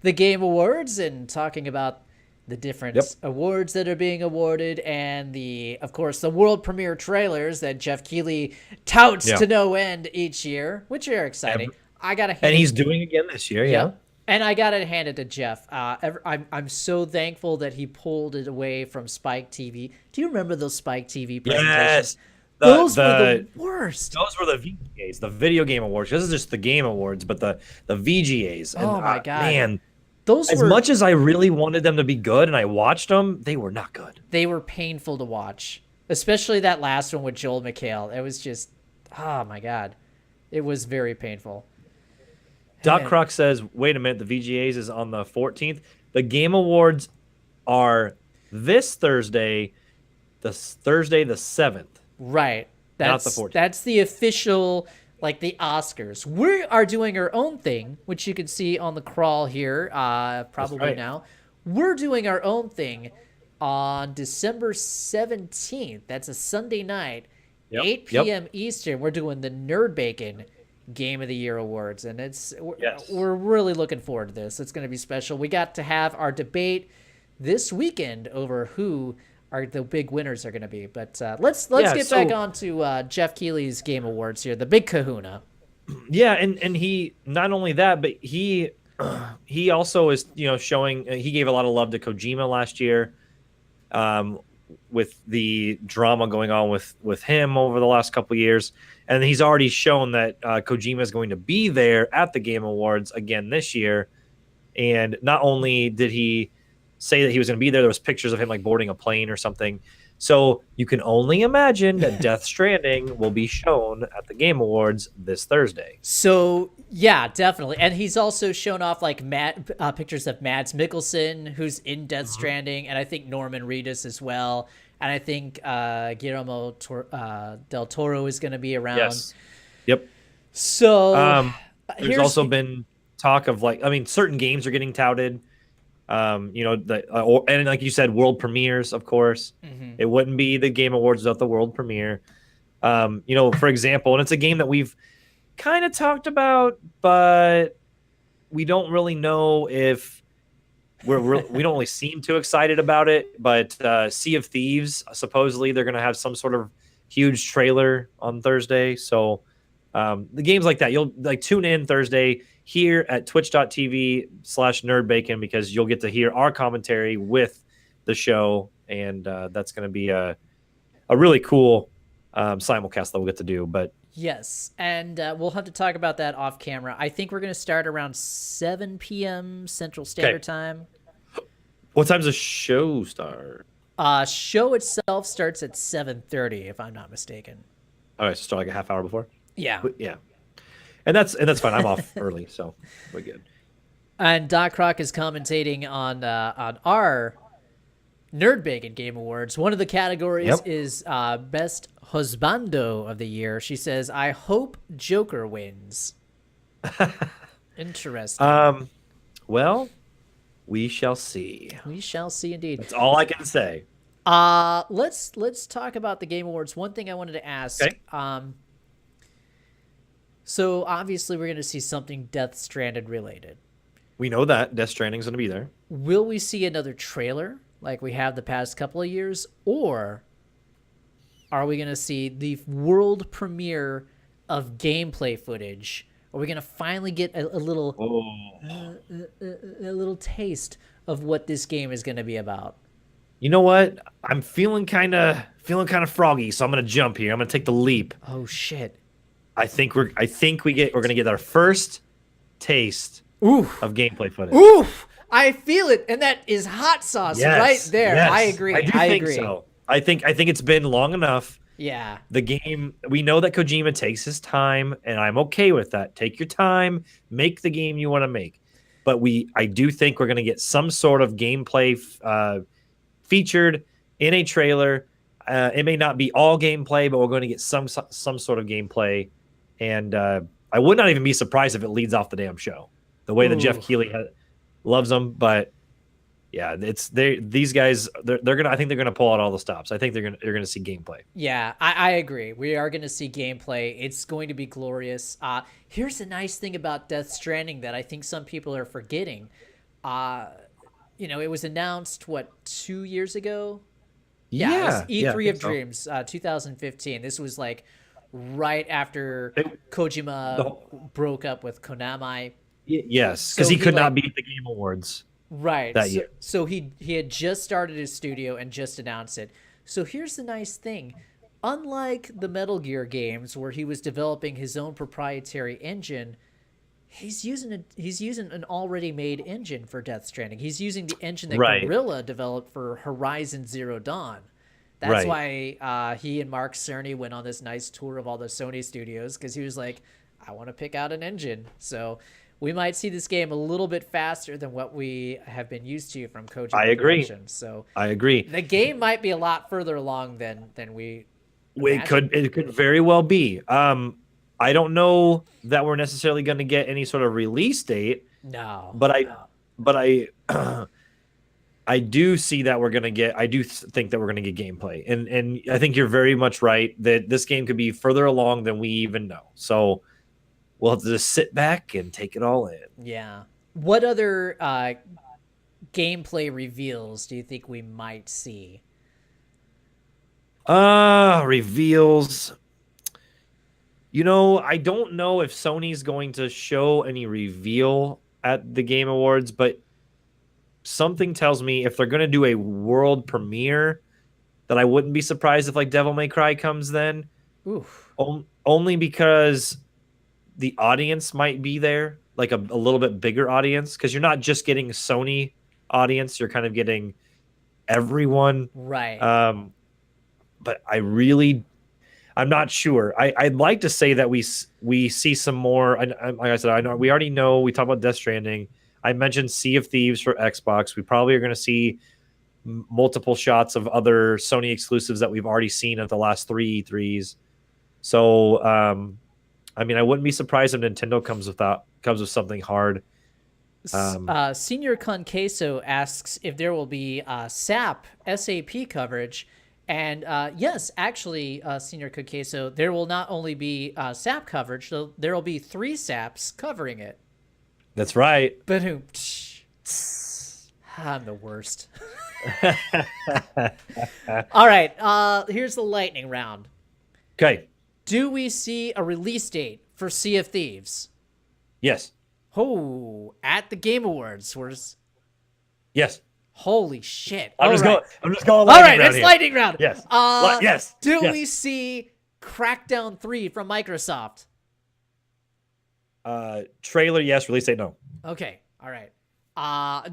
the Game Awards and talking about the different awards that are being awarded and of course, the world premiere trailers that Jeff Keighley touts to no end each year, which are exciting. I got to hand And he's doing again this year. Yeah. And I got to hand it to Jeff. I'm so thankful that he pulled it away from Spike TV. Do you remember those Spike TV presentations? Yes. Those were the worst. Those were the VGAs, the Video Game Awards. This is just the Game Awards, but the VGAs. And, Oh my God. man! Those As much as I really wanted them to be good, and I watched them, they were not good. they were painful to watch, especially that last one with Joel McHale. It was just, oh my God, it was very painful. Doc Man. Croc says, "Wait a minute, the VGAs is on the 14th. The Game Awards are this Thursday, the 7th." Right. Not the 14th. That's the official, like the Oscars. We are doing our own thing, which you can see on the crawl here, probably right. now. We're doing our own thing on December 17th. That's a Sunday night, Yep, 8 yep. p.m. Eastern. We're doing the Nerd Bacon Game of the Year awards, and Yes. we're really looking forward to this. It's going to be special. We got to have our debate this weekend over who are the big winners are going to be. But let's Yeah. get back So on to Jeff Keighley's Game Awards here, the big Kahuna. yeah, and he not only that, but he also is showing he gave a lot of love to Kojima last year, um, with the drama going on with him over the last couple of years, and he's already shown that Kojima is going to be there at the Game Awards again this year. And not only did he say that he was going to be there was pictures of him like boarding a plane or something. So you can only imagine that Death Stranding will be shown at the Game Awards this Thursday. So yeah, definitely, and he's also shown off like pictures of Mads Mikkelsen, who's in Death Stranding, and I think Norman Reedus as well, and I think Guillermo del Toro is going to be around. Yes. Yep. So There's also been talk of certain games are getting touted. And like you said, world premieres, of course. It wouldn't be the Game Awards without the world premiere. For example, and it's a game that we've kind of talked about, but we don't really know if we don't really seem too excited about it. But Sea of Thieves, supposedly they're going to have some sort of huge trailer on Thursday. So the games like that, you'll tune in Thursday here at twitch.tv/nerdbacon, because you'll get to hear our commentary with the show. And that's going to be a really cool simulcast that we'll get to do. But yes, and we'll have to talk about that off camera. I think we're going to start around 7 p.m. Central Standard Time. What time's the show start? Show itself starts at 7:30, if I'm not mistaken. All right, so start like a half hour before. Yeah. And that's fine. I'm off early, so we're good. And Doc Croc is commentating on our Nerd Bacon Game Awards. One of the categories is Best Husbando of the Year. She says, "I hope Joker wins." Interesting. Well, we shall see. We shall see, indeed. That's all I can say. Let's talk about the Game Awards. One thing I wanted to ask. Okay. So obviously we're going to see something Death Stranded related. We know that Death Stranding's going to be there. Will we see another trailer like we have the past couple of years, or are we going to see the world premiere of gameplay footage? Are we going to finally get a little a little taste of what this game is going to be about? You know what? I'm feeling kind of froggy, so I'm going to jump here. I'm going to take the leap. Oh shit. I think we're going to get our first taste of gameplay footage. Oof! I feel it, and that is hot sauce right there. Yes. I agree. I agree. So. I think it's been long enough. Yeah. The game, we know that Kojima takes his time, and I'm okay with that. Take your time, make the game you want to make. But I do think we're going to get some sort of gameplay featured in a trailer. It may not be all gameplay, but we're going to get some sort of gameplay. And I would not even be surprised if it leads off the damn show, the way that Jeff Keighley loves them. But yeah, these guys. They're gonna. I think they're gonna pull out all the stops. I think they're gonna see gameplay. Yeah, I agree. We are gonna see gameplay. It's going to be glorious. Here's the nice thing about Death Stranding that I think some people are forgetting. It was announced 2 years ago. Yeah, it was E3 of Dreams, 2015. This was like right after Kojima broke up with Konami. Yes, because he could not be at the Game Awards. Right. That year. So he had just started his studio and just announced it. So here's the nice thing. Unlike the Metal Gear games where he was developing his own proprietary engine, he's using an already made engine for Death Stranding. He's using the engine that Guerrilla developed for Horizon Zero Dawn. That's why he and Mark Cerny went on this nice tour of all the Sony studios, because he was like, I want to pick out an engine. So we might see this game a little bit faster than what we have been used to from Kojima. I agree. So I agree. The game might be a lot further along than we imagine. It could very well be. I don't know that we're necessarily going to get any sort of release date. No. But I do see that we're going to get. I do think that we're going to get gameplay, and I think you're very much right that this game could be further along than we even know. So we'll have to just sit back and take it all in. Yeah. What other gameplay reveals do you think we might see? Reveals. I don't know if Sony's going to show any reveal at the Game Awards, but something tells me if they're going to do a world premiere, that I wouldn't be surprised if like Devil May Cry comes then. Oof. Only because the audience might be there, like a little bit bigger audience, because you're not just getting Sony audience, you're kind of getting everyone. Right. But I'm not sure. I'd like to say that we see some more. Like I said, I know we already know. We talked about Death Stranding. I mentioned Sea of Thieves for Xbox. We probably are going to see multiple shots of other Sony exclusives that we've already seen at the last 3 E3s. So, I mean, I wouldn't be surprised if Nintendo comes with something hard. Senior Conqueso asks if there will be SAP coverage. And yes, actually, Senior Conqueso, there will not only be SAP coverage, there will be 3 SAPs covering it. That's right. But I'm the worst. All right, here's the lightning round. Okay. Do we see a release date for Sea of Thieves? Yes. Oh, at the Game Awards. Yes. Holy shit. I'm just going All lightning right, round it's here. lightning round. Yes. Yes. Do Yes. we see Crackdown 3 from Microsoft? Trailer, yes. Release date, no. Okay. All right.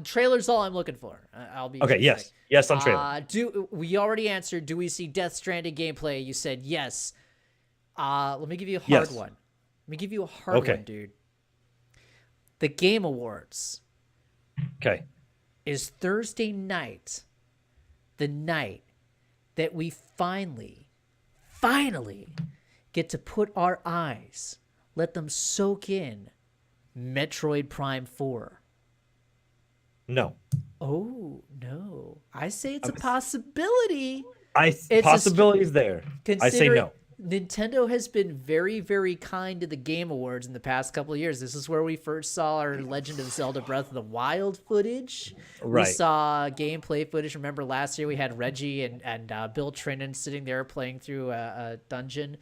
Trailer's all I'm looking for. I'll be okay. Yes. quick. Yes on trailer. We already answered? Do we see Death Stranding gameplay? You said yes. Let me give you a hard Yes. one. Let me give you a hard one, dude. The Game Awards. Okay. Is Thursday night the night that we finally get to put our eyes, let them soak in Metroid Prime 4? No. Oh, no. I say it's a possibility. Possibility is there. I say no. Nintendo has been very, very kind to the Game Awards in the past couple of years. This is where we first saw our Legend of Zelda Breath of the Wild footage. Right. We saw gameplay footage. Remember last year we had Reggie and Bill Trinan sitting there playing through a dungeon.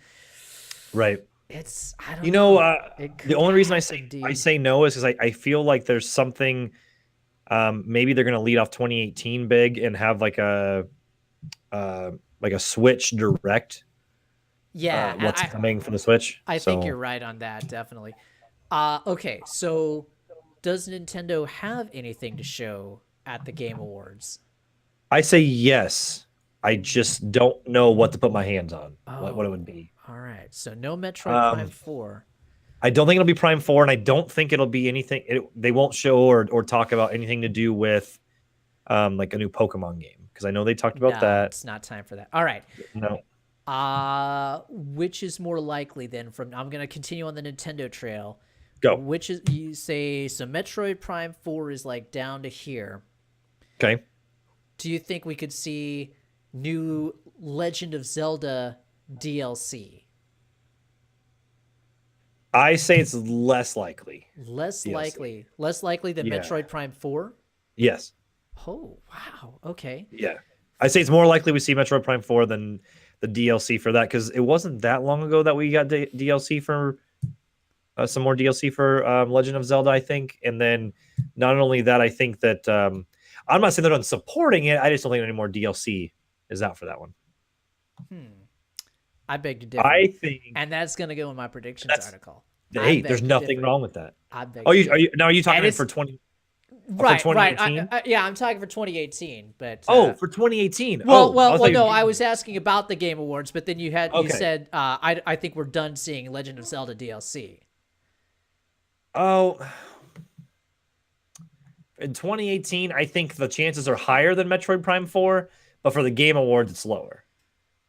Right. I don't know. The only reason I say no is because I feel like there's something. Maybe they're going to lead off 2018 big and have like a Switch Direct. Yeah, what's coming for the Switch? I think you're right on that, definitely. Okay, so does Nintendo have anything to show at the Game Awards? I say yes. I just don't know what to put my hands on. What it would be. All right, so no Metroid Prime 4. I don't think it'll be Prime 4, and I don't think it'll be anything. They won't show or talk about anything to do with like a new Pokemon game, because I know they talked about that. It's not time for that. All right. No. Which is more likely then? I'm going to continue on the Nintendo trail. Go. Which is, you say, so Metroid Prime 4 is like down to here. Okay. Do you think we could see new Legend of Zelda DLC? I say it's less likely. Less DLC. likely. Less likely than Metroid Prime 4? Yes. Oh, wow. Okay. Yeah. I say it's more likely we see Metroid Prime 4 than the DLC for that, because it wasn't that long ago that we got DLC for some more DLC for Legend of Zelda, I think. And then not only that, I think that I'm not saying they're not supporting it. I just don't think any more DLC is out for that one. I beg to differ. I think, and that's going to go in my predictions article. Hey, there's nothing wrong with that. I beg. Are you talking for 20? Right, for 2018? right. Yeah, I'm talking for 2018, but for 2018. Well, no, I was asking about the Game Awards, but then you said I think we're done seeing Legend of Zelda DLC. Oh, in 2018, I think the chances are higher than Metroid Prime 4, but for the Game Awards, it's lower.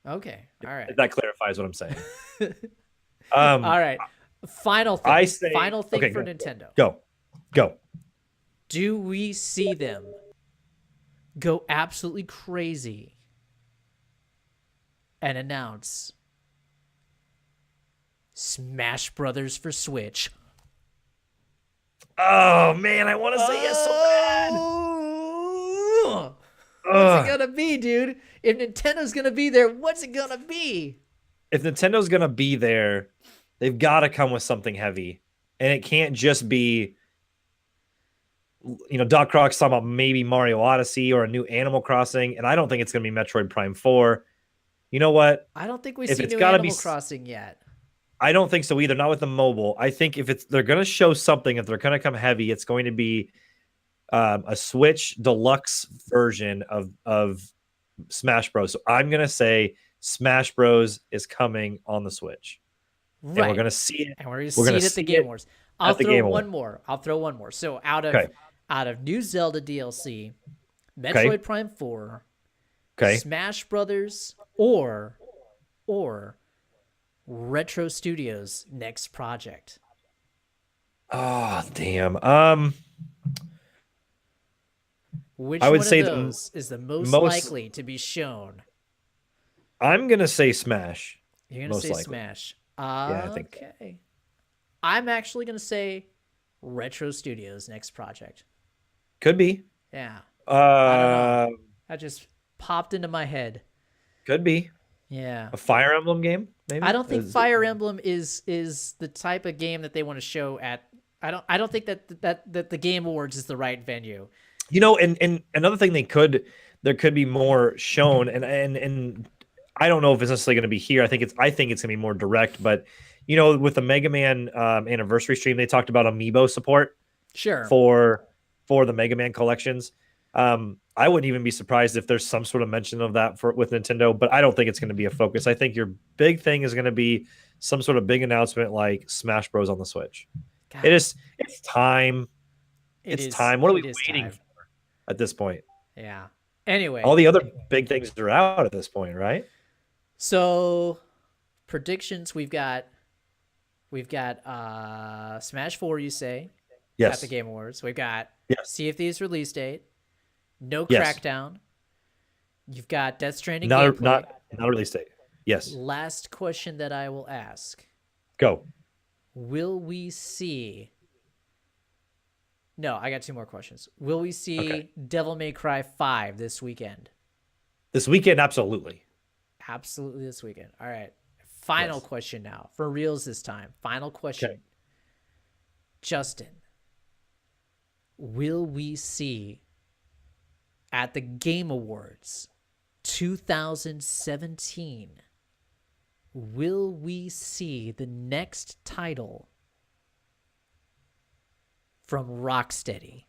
Okay, all right. If that clarifies what I'm saying. All right. Final thing. Okay, for Nintendo. Go. Do we see them go absolutely crazy and announce Smash Brothers for Switch. Oh man, I want to say yes so bad. Oh, what's it Ugh. gonna be, dude? If Nintendo's gonna be there, what's it gonna be? If Nintendo's gonna be there, they've got to come with something heavy, and it can't just be, Doc Croc's talking about maybe Mario Odyssey or a new Animal Crossing, and I don't think it's gonna be Metroid Prime 4. You know what? I don't think we If see it's new got to Animal be, Crossing yet. I don't think so either. Not with the mobile. I think if they're gonna show something, if they're gonna come heavy, it's going to be a Switch deluxe version of Smash Bros. So I'm gonna say Smash Bros is coming on the Switch, and we're Right. gonna see it. And we're gonna We're see gonna it at the see Game it Awards. at the Game One Awards. more. I'll throw one more. So out Okay. of new Zelda DLC, Metroid Okay. Prime 4, Okay. Smash Brothers, or Retro Studios' next project. Oh damn. Which I would one say of the those is the most most- likely to be shown? I'm gonna say Smash. You're gonna most say likely. Smash. Yeah, I think. Okay. I'm actually gonna say Retro Studios' next project. Could be. Yeah, Uh, that just popped into my head. could be Yeah. a Fire Emblem game. Maybe. I don't think Is- Fire Emblem is the type of game that they want to show at. I don't think that the Game Awards is the right venue. And another thing there could be more shown, and I don't know if it's necessarily going to be here. I think it's going to be more direct, but with the Mega Man anniversary stream, they talked about amiibo support Sure. for the Mega Man collections. I wouldn't even be surprised if there's some sort of mention of that with Nintendo, but I don't think it's going to be a focus. I think your big thing is going to be some sort of big announcement like Smash Bros on the Switch. God, It's time. it It's is- time. What are we it is waiting time. for at this point? Yeah. Anyway, All the other big things are out at this point, right? so predictions we've got Smash 4, you say, at Yes. the Game Awards. We've got Yes. Sea of Thieves release date. No Yes. Crackdown. You've got Death Stranding Not gameplay. not a release date. Yes. Last question that I will ask. Go. Will we see... No, I got two more questions. Will we see Okay. Devil May Cry 5 this weekend? This weekend, absolutely. Absolutely this weekend. All right. Final Yes. question now. For reals this time. Final question. Okay. Justin, will we see at the Game Awards 2017, will we see the next title from Rocksteady?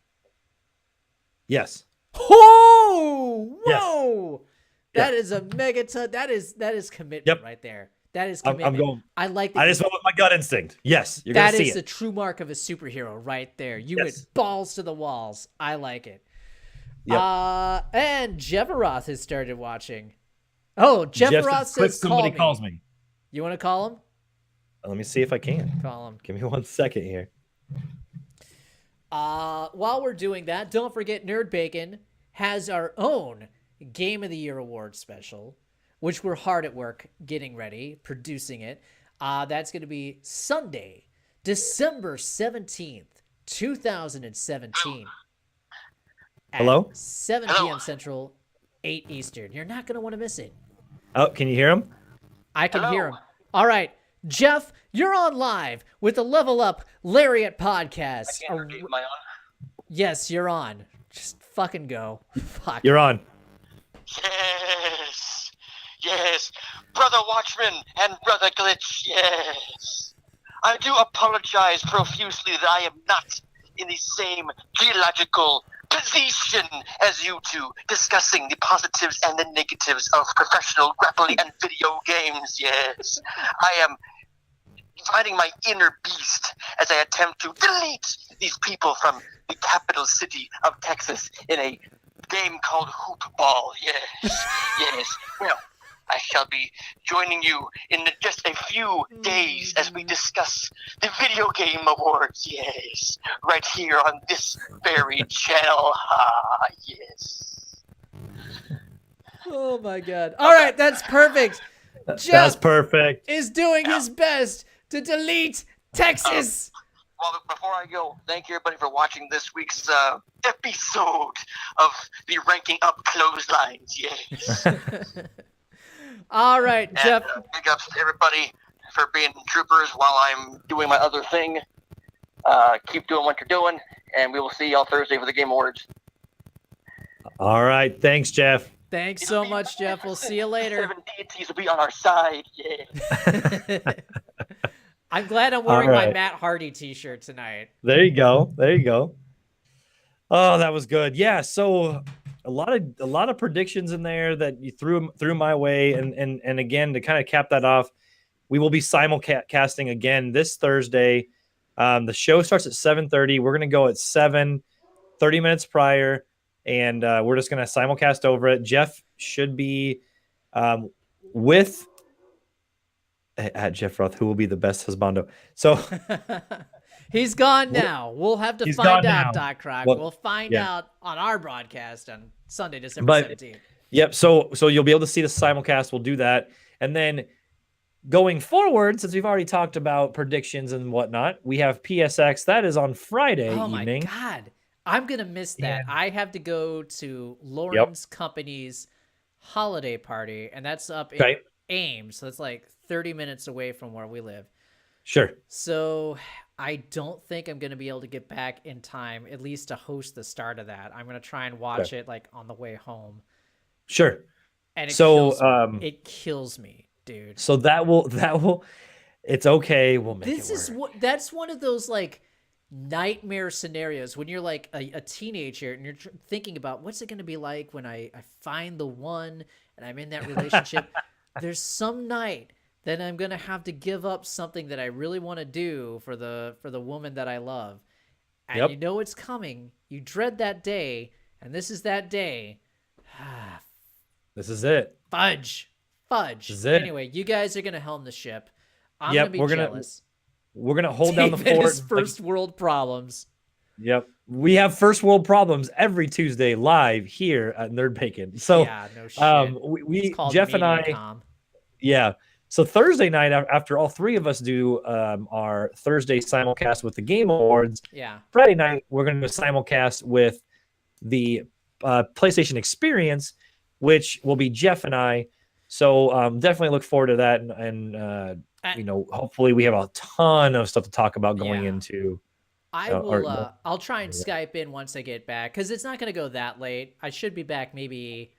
Yes. Oh, Yes. whoa! Yeah. That is a megaton. That is commitment Yep. right there. That is I'm commitment. going. I like that. I just went with my gut instinct. Yes, you're That gonna see is the it. true mark of a superhero right there. You Yes. went balls to the walls. I like it. Yep. And Jevaroth has started watching. Oh, Jevaroth says somebody call me. calls me. You want to call him? Let me see if I can. Call him. Give me 1 second here. While we're doing that, don't forget Nerd Bacon has our own Game of the Year Award special, which we're hard at work getting ready, producing it. That's going to be Sunday, December 17th, 2017. At Hello? 7 p.m. Central, 8 Eastern. You're not going to want to miss it. Oh, can you hear him? I can hear him. All right. Jeff, you're on live with the Level Up Lariat podcast. Am I on? Yes, you're on. Just fucking go. Fuck. You're on. Yes. Yes. Brother Watchman and Brother Glitch, yes. I do apologize profusely that I am not in the same geological position as you two, discussing the positives and the negatives of professional grappling and video games, yes. I am finding my inner beast as I attempt to delete these people from the capital city of Texas in a game called Hoop Ball, yes, yes. Well, I shall be joining you in just a few days as we discuss the Video Game Awards, yes, right here on this very channel, yes. Oh my god. All right, that's perfect. That's Jeff perfect. is doing his best to delete Texas. Well, before I go, thank you everybody for watching this week's episode of the Ranking Up Clotheslines. Yes. All right, And Jeff. big ups to everybody for being troopers while I'm doing my other thing. Keep doing what you're doing, and we will see y'all Thursday for the Game Awards. All right. Thanks, Jeff. Thanks so much, Jeff. We'll see you later. 7 deities will be on our side. Yeah. I'm glad I'm wearing my right. Matt Hardy t-shirt tonight. There you go. There you go. Oh, that was good. Yeah. So a lot of predictions in there that you threw my way, and again, to kind of cap that off, we will be simulcasting again this Thursday. The show starts at 7:30. We're gonna go at 30 minutes prior, and we're just gonna simulcast over it. Jeff should be with at Jeff Roth, who will be the best husbando. So he's gone now. We'll have to He's find gone out, now. Doc Croc. Well, we'll find yeah. out on our broadcast on Sunday, December 17th. Yep. So you'll be able to see the simulcast. We'll do that, and then going forward, since we've already talked about predictions and whatnot, we have PSX. That is on Friday evening. Oh my God. I'm going to miss that. Yeah. I have to go to Lauren's company's holiday party, and that's up in Ames. So it's like 30 minutes away from where we live. Sure. So I don't think I'm going to be able to get back in time, at least to host the start of that. I'm going to try and watch it like on the way home. Sure. And it kills me, dude. So that will, it's okay. We'll make it work. That's one of those like nightmare scenarios when you're like a teenager and you're thinking about what's it going to be like when I find the one and I'm in that relationship. There's some night that I'm going to have to give up something that I really want to do for the woman that I love. And you know it's coming. You dread that day, and this is that day. This is it. Fudge. This is it. Anyway, you guys are going to helm the ship. I'm going to be jealous. We're going to hold down the David fort. is first world problems. Yep. We have first world problems every Tuesday live here at Nerd Bacon. So yeah, no shit. We Jeff and I, yeah. So Thursday night, after all three of us do our Thursday simulcast with the Game Awards, Friday night we're going to simulcast with the PlayStation Experience, which will be Jeff and I. So definitely look forward to that, and you know, hopefully we have a ton of stuff to talk about going into. I'll try and Skype in once I get back, because it's not going to go that late. I should be back maybe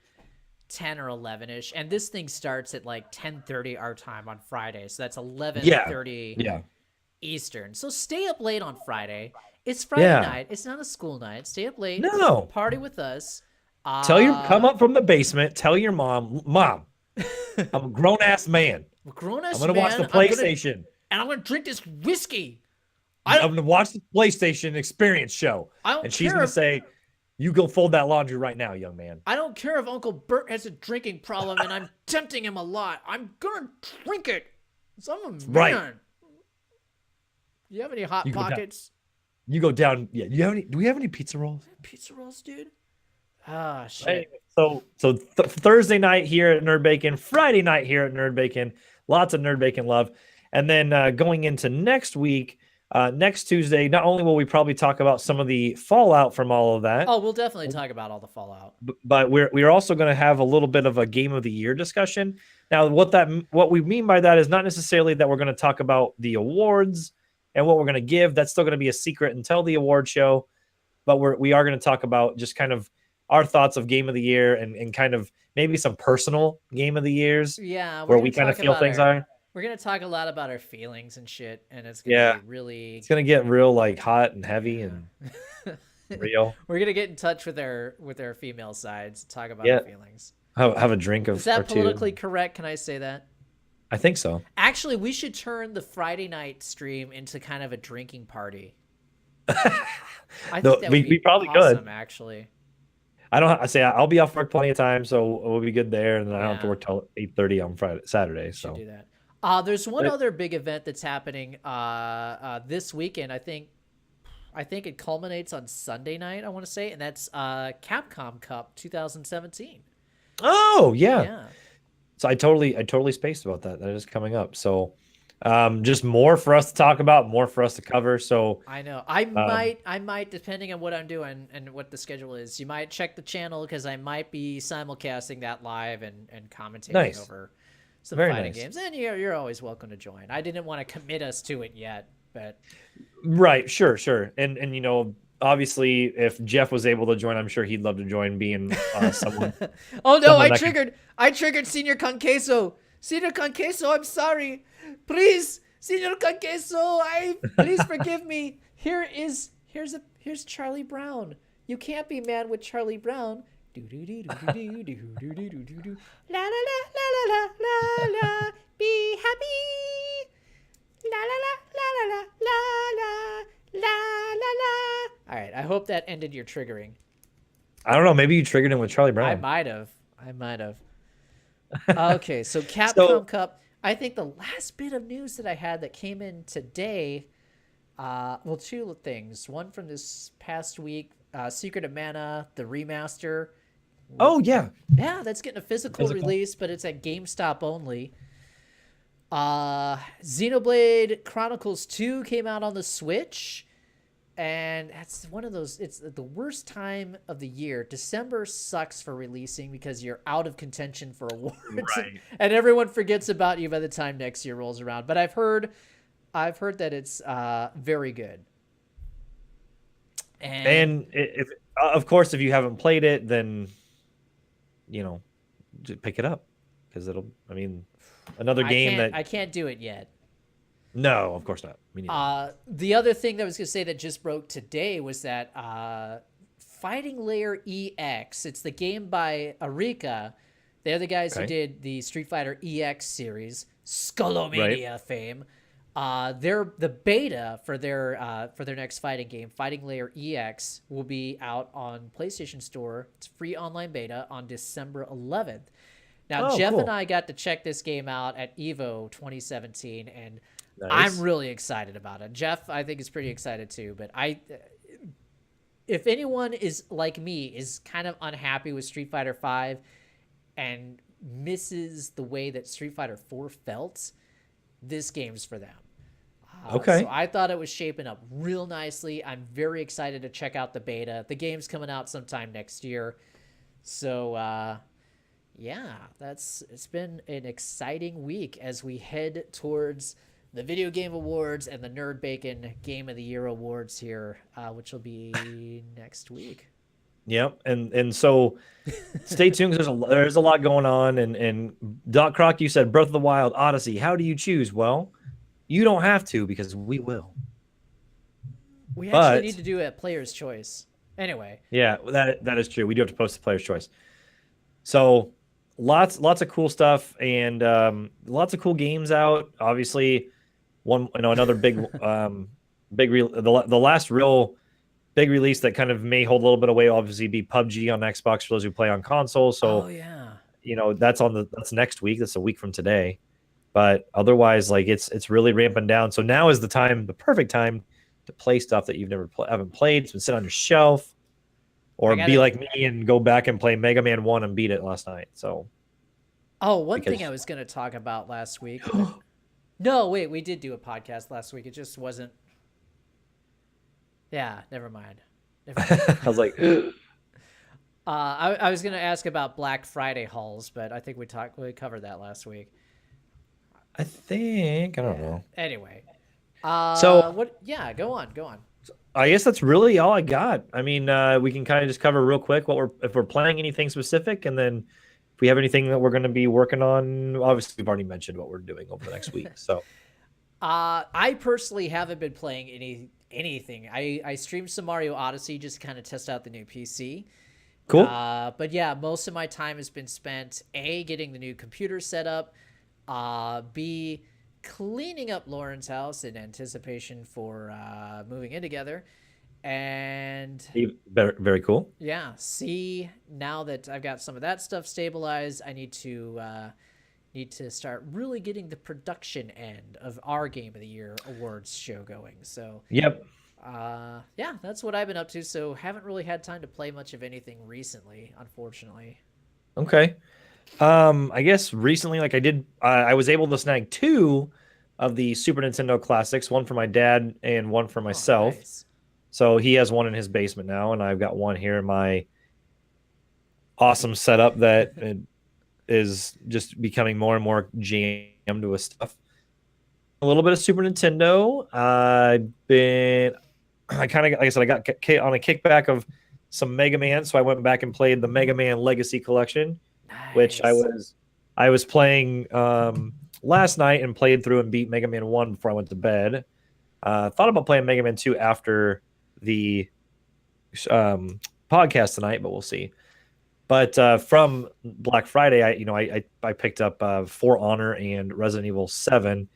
10 or 11ish, and this thing starts at like 10:30 our time on Friday, so that's 11:30 Eastern. So stay up late on Friday. It's Friday night. It's not a school night. Stay up late. No. Party with us. Come up from the basement. Tell your mom, I'm a grown ass man. I'm gonna watch the PlayStation, and I'm gonna drink this whiskey. I'm gonna watch the PlayStation Experience show, and she's gonna say, "You go fold that laundry right now, young man." I don't care if Uncle Bert has a drinking problem, and I'm tempting him a lot. I'm gonna drink it. So I'm a man. Right. You have any Hot Pockets? You go down. Yeah. Do we have any pizza rolls? Pizza rolls, dude. Ah, shit. Anyway, so Thursday night here at Nerd Bacon, Friday night here at Nerd Bacon, lots of Nerd Bacon love, and then going into next week, next Tuesday, not only will we probably talk about some of the fallout from all of that. Oh, we'll definitely talk about all the fallout. But we're also going to have a little bit of a Game of the Year discussion. Now, what we mean by that is not necessarily that we're going to talk about the awards and what we're going to give. That's still going to be a secret until the award show. But we are going to talk about just kind of our thoughts of Game of the Year and kind of maybe some personal Game of the Years. Yeah, where we kind of feel things are. We're going to talk a lot about our feelings and shit, and it's going to be really... It's going to get real, like, hot and heavy and real. We're going to get in touch with our female sides, talk about our feelings. Have a drink of... Is that politically correct? Can I say that? I think so. Actually, we should turn the Friday night stream into kind of a drinking party. I think that would be probably awesome, actually. I'll be off work plenty of time, so we'll be good there, and then I don't have to work till 8:30 on Saturday. So do that. There's one other big event that's happening this weekend. I think it culminates on Sunday night, I want to say, and that's Capcom Cup 2017. Oh yeah. So I totally spaced about that. That is coming up. So Just more for us to talk about, more for us to cover. So I know. um, I might, depending on what I'm doing and what the schedule is. You might check the channel because I might be simulcasting that live and commentating nice, over some very fighting nice. games. And you're always welcome to join. I didn't want to commit us to it yet, but Right, sure. And obviously, if Jeff was able to join, I'm sure he'd love to join, being someone oh no, someone that could. I triggered Senior Conqueso. Senior Conqueso, I'm sorry. Please, Senior Conqueso, please forgive me. Here's Charlie Brown. You can't be mad with Charlie Brown. Do do do do do do do do do do do. La la la la la la la. Be happy. La la la la la la la la la la. All right, I hope that ended your triggering. I don't know. Maybe you triggered him with Charlie Brown. I might have. Okay, so So Capcom Cup. I think the last bit of news that I had that came in today, well, two things. One from this past week, Secret of Mana, the remaster. oh yeah, Yeah, that's getting a physical release, but it's at GameStop only. Xenoblade Chronicles 2 came out on the Switch. And that's one of those, it's the worst time of the year. December sucks for releasing because you're out of contention for awards. Right. And everyone forgets about you by the time next year rolls around. But I've heard that it's very good. And if of course, if you haven't played it, then just pick it up, because another game that I can't do it yet. no, of course not. Me neither. The other thing that I was going to say that just broke today was that Fighting Layer EX, it's the game by Arika. They're the guys who did the Street Fighter EX series, Skullomania fame. They're the beta for their next fighting game, Fighting Layer EX, will be out on PlayStation Store. It's free online beta on December 11th. Now, Jeff and I got to check this game out at EVO 2017, and Nice. I'm really excited about it. Jeff, I think, is pretty excited too. But if anyone is like me, is kind of unhappy with Street Fighter V and misses the way that Street Fighter 4 felt, this game's for them. Okay. So I thought it was shaping up real nicely. I'm very excited to check out the beta. The game's coming out sometime next year. So, yeah, it's been an exciting week as we head towards the Video Game Awards and the Nerd Bacon Game of the Year Awards here, which will be next week. Yep, and so stay tuned, because there's a lot going on. And Doc Croc, you said Breath of the Wild, Odyssey. How do you choose? Well, you don't have to, because we will. We actually need to do a player's choice. Anyway. Yeah, that is true. We do have to post the player's choice. So lots of cool stuff, and lots of cool games out. Obviously, another big the last real big release that kind of may hold a little bit away, obviously, be PUBG on Xbox for those who play on console. So that's next week. That's a week from today. But otherwise, like, it's really ramping down. So now is the perfect time to play stuff that you've never haven't played. It's been sitting on your shelf, or be like me and go back and play Mega Man 1 and beat it last night. So one thing I was going to talk about last week. No, wait, we did do a podcast last week. It just wasn't. Yeah, never mind. I was like, I was going to ask about Black Friday hauls, but I think we covered that last week. I don't know. Anyway, so what? Yeah, go on. I guess that's really all I got. I mean, we can kind of just cover real quick if we're playing anything specific, and then if we have anything that we're going to be working on. Obviously, we've already mentioned what we're doing over the next week. So, I personally haven't been playing anything. I streamed some Mario Odyssey just to kind of test out the new PC. Cool. But yeah, most of my time has been spent getting the new computer set up, B, cleaning up Lauren's house in anticipation for moving in together, and very, very cool. Yeah, C, now that I've got some of that stuff stabilized, I need to start really getting the production end of our Game of the Year awards show going. So yep. Yeah, that's what I've been up to. So haven't really had time to play much of anything recently, unfortunately. Okay. I guess recently, like I was able to snag 2 of the Super Nintendo classics, one for my dad and one for myself. Nice. So he has one in his basement now, and I've got one here in my awesome setup that is just becoming more and more jammed with stuff. A little bit of Super Nintendo. I kind of, like I said, I got on a kickback of some Mega Man, so I went back and played the Mega Man Legacy Collection, which I was playing last night and played through and beat Mega Man 1 before I went to bed. Thought about playing Mega Man 2 after the podcast tonight, but we'll see. But from Black Friday, I picked up For Honor and Resident Evil 7.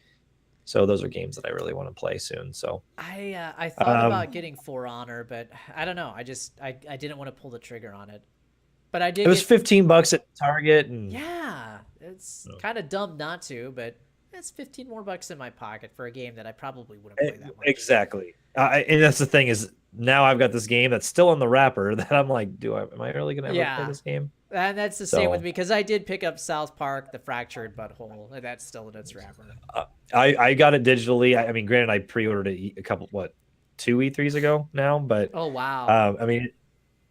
So those are games that I really want to play soon. So I thought about getting For Honor, but I don't know. I didn't want to pull the trigger on it. But I did. It was $15 at Target, and yeah, it's kind of dumb not to, but it's 15 more bucks in my pocket for a game that I probably wouldn't play that much. Exactly. And that's the thing is now I've got this game that's still in the wrapper that I'm like, am I really gonna ever play this game? And that's the same with me because I did pick up South Park: The Fractured Butthole, and that's still in its wrapper. I got it digitally. I mean, granted, I pre-ordered it a couple 2 E3s ago now, but oh wow. I mean,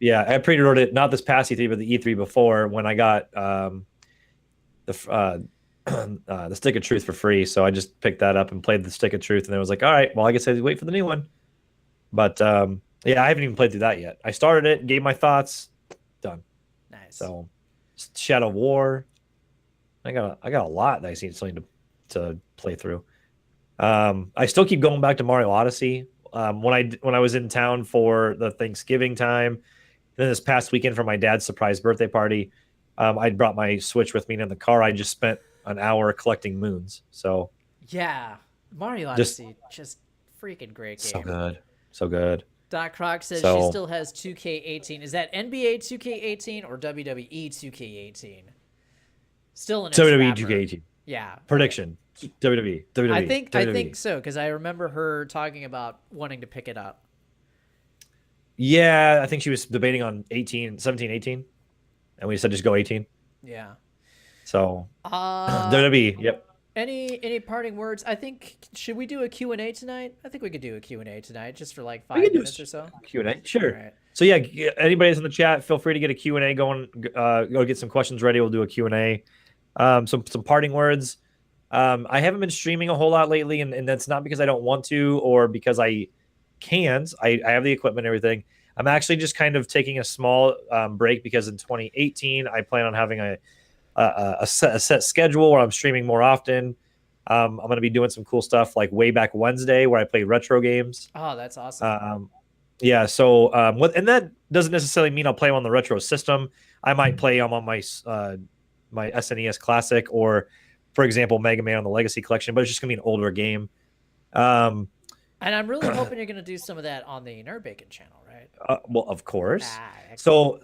yeah, I pre-ordered it not this past E3, but the E3 before when I got the Stick of Truth for free. So I just picked that up and played the Stick of Truth, and I was like, all right, well, I guess I have to wait for the new one. But yeah, I haven't even played through that yet. I started it, gave my thoughts, done. Nice. So Shadow of War, I got a lot that I still need to play through. I still keep going back to Mario Odyssey. When I was in town for the Thanksgiving time, then this past weekend for my dad's surprise birthday party, I brought my Switch with me in the car. I just spent an hour collecting moons. So yeah, Mario Odyssey, just freaking great game. So good. Doc Croc says she still has 2K18. Is that NBA 2K18 or WWE 2K18? Still in its WWE wrapper. 2K18. Yeah. Prediction. WWE. I think so, because I remember her talking about wanting to pick it up. Yeah, I think she was debating on 17, 18. And we said just go 18. Yeah. So WWE, yep. Any parting words? I think, should we do a Q&A tonight? I think we could do a Q&A tonight just for like 5 minutes or so. Q&A, sure. Right. So yeah, anybody that's in the chat, feel free to get a Q&A going. Go get some questions ready. We'll do a Q&A. Some parting words. I haven't been streaming a whole lot lately, and that's not because I don't want to or because I can't. I have the equipment and everything. I'm actually just kind of taking a small break because in 2018, I plan on having a set schedule where I'm streaming more often. I'm going to be doing some cool stuff like Way Back Wednesday where I play retro games. Oh, that's awesome. Yeah, so and that doesn't necessarily mean I'll play them on the retro system. I might play them on my my SNES Classic or, for example, Mega Man on the Legacy Collection, but it's just going to be an older game. And I'm really hoping you're going to do some of that on the Nerd Bacon channel, right? Well, of course. So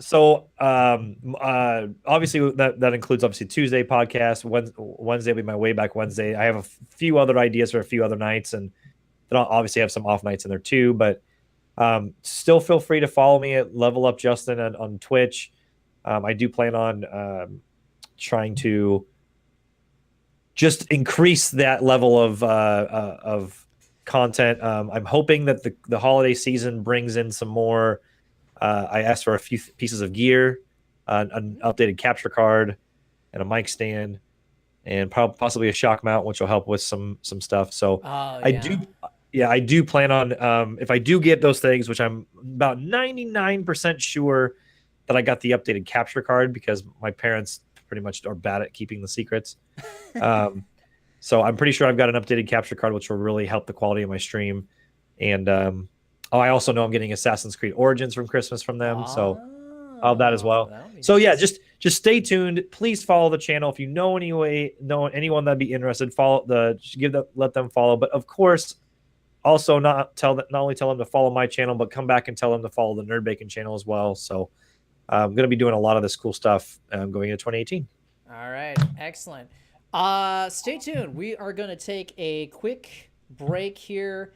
obviously that includes obviously Tuesday podcast. Wednesday will be my Way Back Wednesday. I have a few other ideas for a few other nights, and then I'll obviously have some off nights in there too. But still feel free to follow me at Level Up Justin on Twitch. I do plan on trying to just increase that level of content. I'm hoping that the holiday season brings in some more. I asked for a few pieces of gear, an updated capture card, and a mic stand, and possibly a shock mount, which will help with some stuff. So I do plan on if I do get those things, which I'm about 99% sure that I got the updated capture card because my parents pretty much are bad at keeping the secrets. So I'm pretty sure I've got an updated capture card, which will really help the quality of my stream. And I also know I'm getting Assassin's Creed Origins from Christmas from them, so I'll have that as well. So yeah, just stay tuned. Please follow the channel if you know anyone that'd be interested. Let them follow. But of course, also not only tell them to follow my channel, but come back and tell them to follow the Nerd Bacon channel as well. So I'm going to be doing a lot of this cool stuff going into 2018. All right, excellent. Stay tuned. We are going to take a quick break here,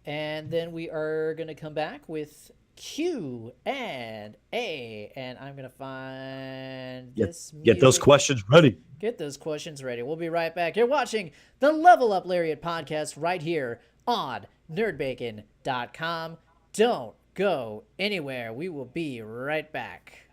and then we are going to come back with Q&A, and I'm going to find this music. Get those questions ready. Get those questions ready. We'll be right back. You're watching the Level Up Lariat podcast right here on nerdbacon.com. Don't go anywhere. We will be right back.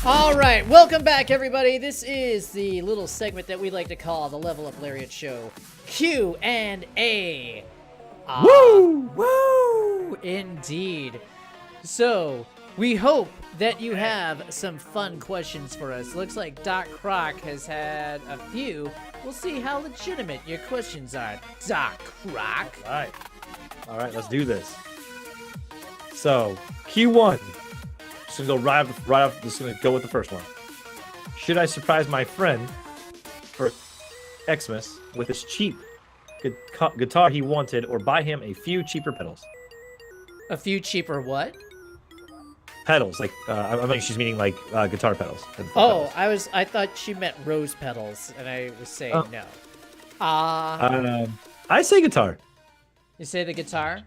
All right, welcome back, everybody. This is the little segment that we like to call the Level Up Lariat Show Q&A. Woo! Woo! Indeed. So, we hope that you have some fun questions for us. Looks like Doc Croc has had a few. We'll see how legitimate your questions are, Doc Croc. All right, let's do this. So, Q1. Just gonna go right off. Just gonna go with the first one. Should I surprise my friend for Xmas with his cheap guitar he wanted, or buy him a few cheaper pedals? A few cheaper what? Pedals, like I mean, she's meaning like guitar pedals. Oh, pedals. I thought she meant rose petals, and I was saying no. I say guitar. You say the guitar?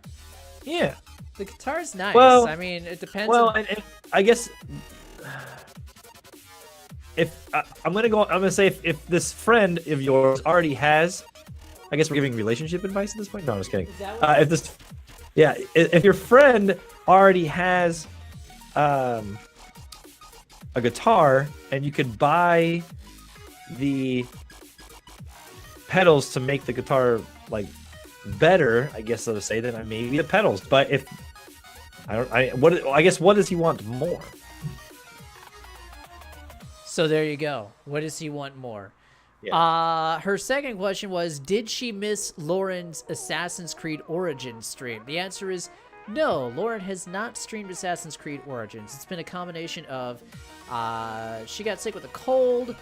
Yeah. The guitar's nice. Well, I mean, it depends. Well, and I guess if I'm gonna say if this friend of yours already has, I guess we're giving relationship advice at this point. No, I'm just kidding. If your friend already has a guitar and you could buy the pedals to make the guitar like better, I guess so to say, then maybe the pedals. But if I guess what does he want more? So there you go. What does he want more? Yeah. Her second question was, did she miss Lauren's Assassin's Creed Origins stream? The answer is no. Lauren has not streamed Assassin's Creed Origins. It's been a combination of she got sick with a cold.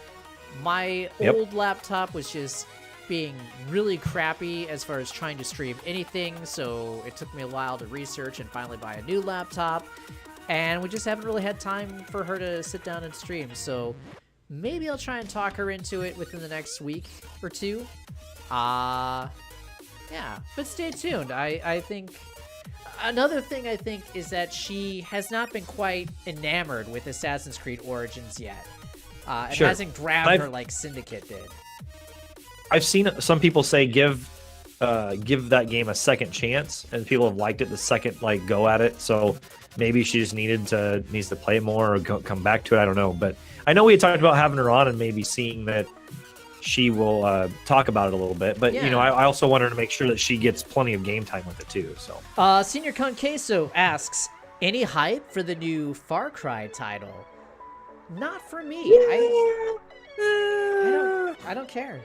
My old laptop was just being really crappy as far as trying to stream anything, so it took me a while to research and finally buy a new laptop. And we just haven't really had time for her to sit down and stream, so maybe I'll try and talk her into it within the next week or two. Yeah, but stay tuned. I think another thing I think is that she has not been quite enamored with Assassin's Creed Origins yet. It hasn't grabbed her like Syndicate did. I've seen some people say give that game a second chance, and people have liked it the second like go at it. So maybe she just needs to play it more or come back to it. I don't know, but I know we had talked about having her on and maybe seeing that she will talk about it a little bit. But you know, I also want her to make sure that she gets plenty of game time with it too. So Senior Conqueso asks, any hype for the new Far Cry title? Not for me. I don't care.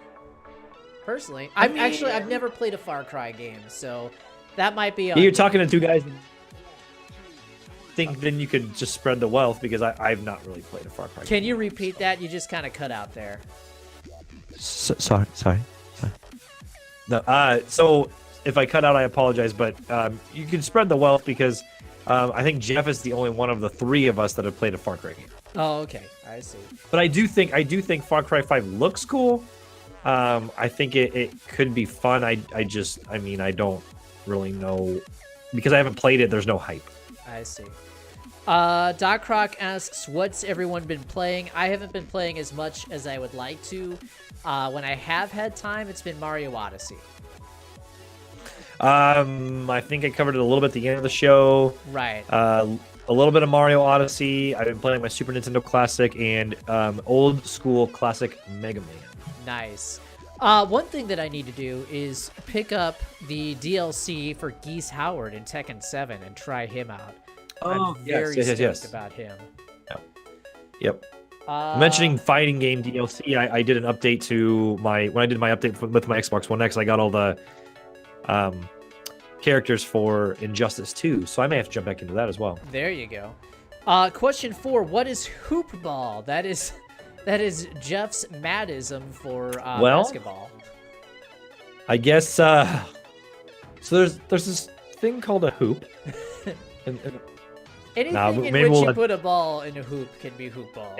Personally, I've never played a Far Cry game, so that might be. You're talking to two guys. Think then you could just spread the wealth because I've not really played a Far Cry. Can you repeat that? You just kind of cut out there. Sorry. No. So if I cut out, I apologize. But you can spread the wealth because I think Jeff is the only one of the three of us that have played a Far Cry game. Oh, okay. I see. But I do think Far Cry 5 looks cool. I think it could be fun. I don't really know because I haven't played it. There's no hype. I see. Doc Croc asks, what's everyone been playing? I haven't been playing as much as I would like to. When I have had time, it's been Mario Odyssey. I think I covered it a little bit at the end of the show. Right. A little bit of Mario Odyssey. I've been playing my Super Nintendo Classic and old school classic Mega Man. Nice. One thing that I need to do is pick up the DLC for Geese Howard in Tekken 7 and try him out. I'm very stoked about him. Yep. Mentioning fighting game DLC, I did an update to when I did my update with my Xbox One X, I got all the characters for Injustice 2, so I may have to jump back into that as well. There you go. Question 4, what is hoop ball? That is Jeff's madism for basketball. I guess so there's this thing called a hoop. Anything in which you put a ball in a hoop can be hoop ball.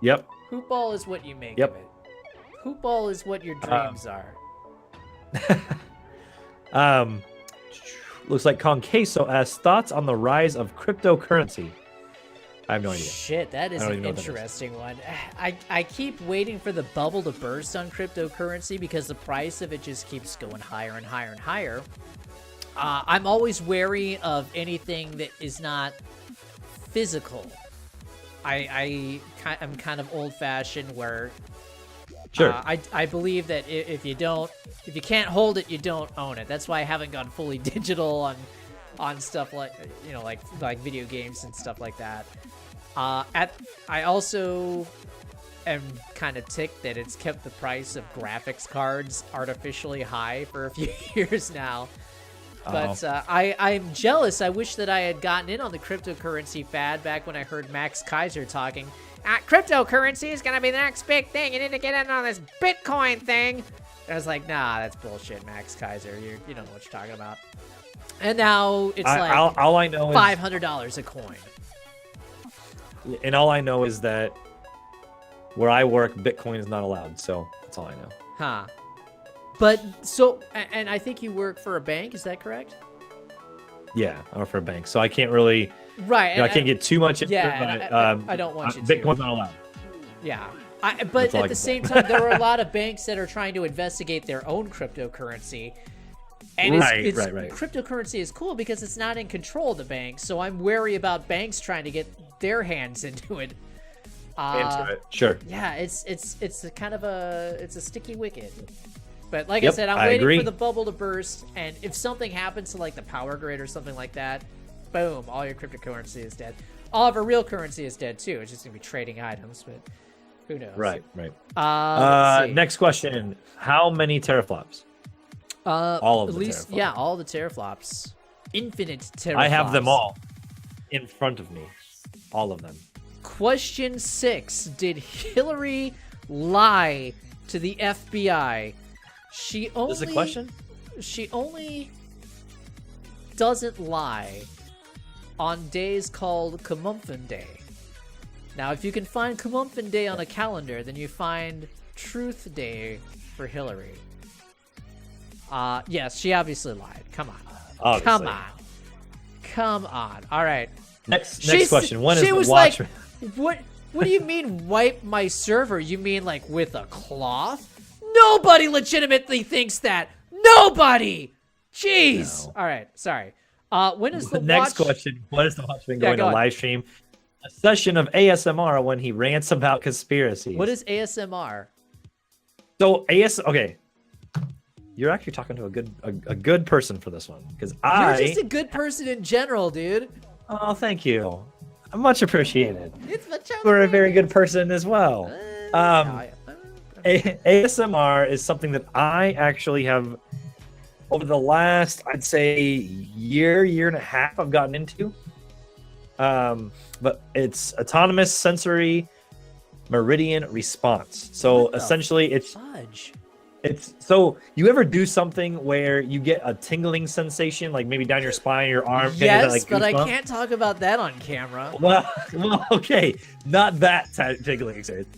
Yep. Hoop ball is what you make of it. Hoop ball is what your dreams are. Looks like Conqueso asks, thoughts on the rise of cryptocurrency? I have no idea. Shit, that is an interesting one. I keep waiting for the bubble to burst on cryptocurrency because the price of it just keeps going higher and higher and higher. I'm always wary of anything that is not physical. I'm kind of old-fashioned where sure. I believe that if you can't hold it, you don't own it. That's why I haven't gone fully digital on stuff like like video games and stuff like that. I also am kind of ticked that it's kept the price of graphics cards artificially high for a few years now. But I'm jealous. I wish that I had gotten in on the cryptocurrency fad back when I heard Max Kaiser talking. Cryptocurrency is going to be the next big thing. You need to get in on this Bitcoin thing. And I was like, nah, that's bullshit, Max Kaiser. You don't know what you're talking about. And now it's all I know $500 a coin. And all I know is that where I work, Bitcoin is not allowed. So that's all I know. Huh. But so, and I think you work for a bank, is that correct? Yeah, I work for a bank, so I can't really. Right. I can't get too much into it, but I don't want you to. Bitcoin's not allowed. Yeah. But at the same time, there are a lot of banks that are trying to investigate their own cryptocurrency. And right. Cryptocurrency is cool because it's not in control of the bank, so I'm wary about banks trying to get their hands into it. Sure. Yeah, it's a kind of a sticky wicket. But like I said, I'm waiting for the bubble to burst, and if something happens to like the power grid or something like that, boom, all your cryptocurrency is dead. All of our real currency is dead too. It's just gonna be trading items, but who knows? Right. Next question: how many teraflops? All of them. At least, yeah, all the teraflops. Infinite teraflops. I have them all in front of me. All of them. Question 6: did Hillary lie to the FBI She only. Is this a question? She only doesn't lie on days called Kamumphin Day. Now, if you can find Kamumphin Day on a calendar, then you find Truth Day for Hillary. Yes, she obviously lied. Come on. Obviously. Come on. All right. Next question. When is she the was watch? like, what do you mean wipe my server? You mean like with a cloth? Nobody legitimately thinks that. Nobody. Jeez. No. All right. Sorry. When is the Next watch... question? When is the Watchman Yeah, going go to on. live stream a session of ASMR when he rants about conspiracies? What is ASMR? So okay. You're actually talking to a good person for this one because You're just a good person in general, dude. Oh, thank you. Much appreciated. It's much We're a very good person as well. ASMR is something that I actually have over the last, I'd say, year and a half I've gotten into. But it's autonomous sensory meridian response. So What the essentially fudge? it's so you ever do something where you get a tingling sensation, like maybe down your spine, your arm? Yes, like but I goosebumps? can't talk about that on camera. Well, okay, not that tingling experience.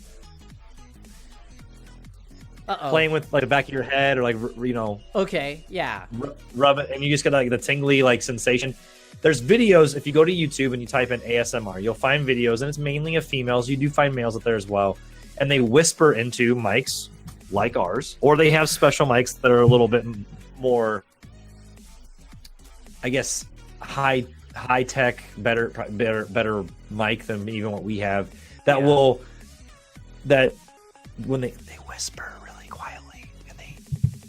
Uh-oh. Playing with like the back of your head, or like Okay, yeah. rub it, and you just get like the tingly like sensation. There's videos. If you go to YouTube and you type in ASMR, you'll find videos, and it's mainly of females. You do find males out there as well, and they whisper into mics like ours, or they have special mics that are a little bit more, I guess, high tech, better mic than even what we have. That will when they whisper really quietly and they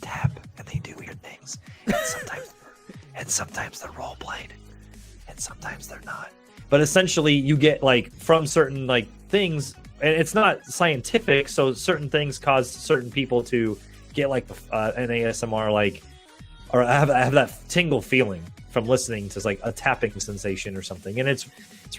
tap and they do weird things, and sometimes they're role played, and sometimes they're not. But essentially, you get like from certain like things. And it's not scientific, so certain things cause certain people to get like an ASMR, like, or have that tingle feeling from listening to like a tapping sensation or something. And it's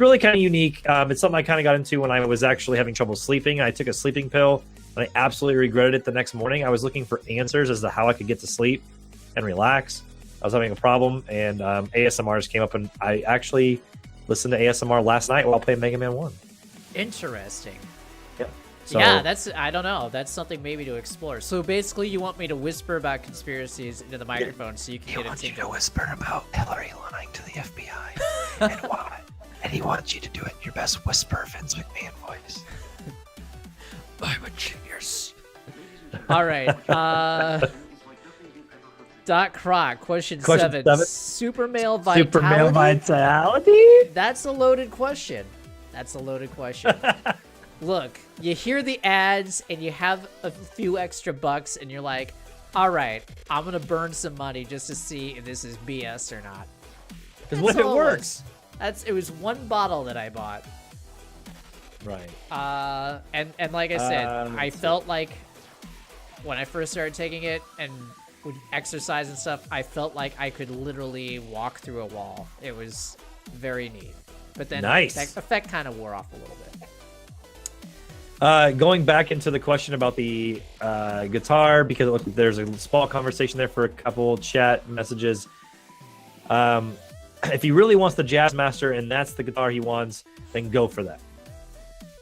really kind of unique. It's something I kind of got into when I was actually having trouble sleeping. I took a sleeping pill, and I absolutely regretted it the next morning. I was looking for answers as to how I could get to sleep and relax. I was having a problem, and ASMR just came up, and I actually listened to ASMR last night while playing Mega Man 1. Interesting. Yeah. So, Yeah, I don't know. That's something maybe to explore. So basically, you want me to whisper about conspiracies into the microphone so you can get a you to tingle. whisper about Hillary lying to the FBI and why. And he wants you to do it in your best whisper Vince McMahon voice. I'm a genius. All right. Dot Croc, question 7. Super male vitality? Super male vitality? That's a loaded question. Look, you hear the ads and you have a few extra bucks and you're like, all right, I'm going to burn some money just to see if this is BS or not. Because what if it works? It was one bottle that I bought. Right. And like I said, I felt like when I first started taking it and would exercise and stuff, I felt like I could literally walk through a wall. It was very neat. But then nice. that effect kind of wore off a little bit. Going back into the question about the guitar, because there's a small conversation there for a couple chat messages. If he really wants the Jazzmaster and that's the guitar he wants, then go for that.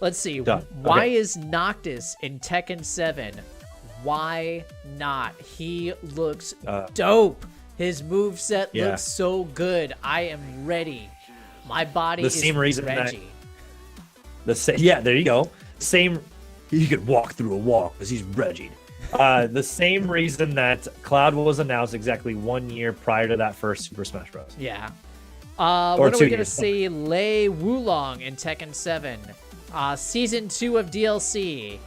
Let's see. Done. Why Okay. is Noctis in Tekken 7? Why not? He looks dope. His moveset looks so good. I am ready. My body is same reason ready. There you go. He could walk through a wall because he's regied. The same reason that Cloud was announced exactly 1 year prior to that first Super Smash Bros. Yeah. Or When are 2 we going to years. see Lei Wulong in Tekken 7? Season 2 of DLC.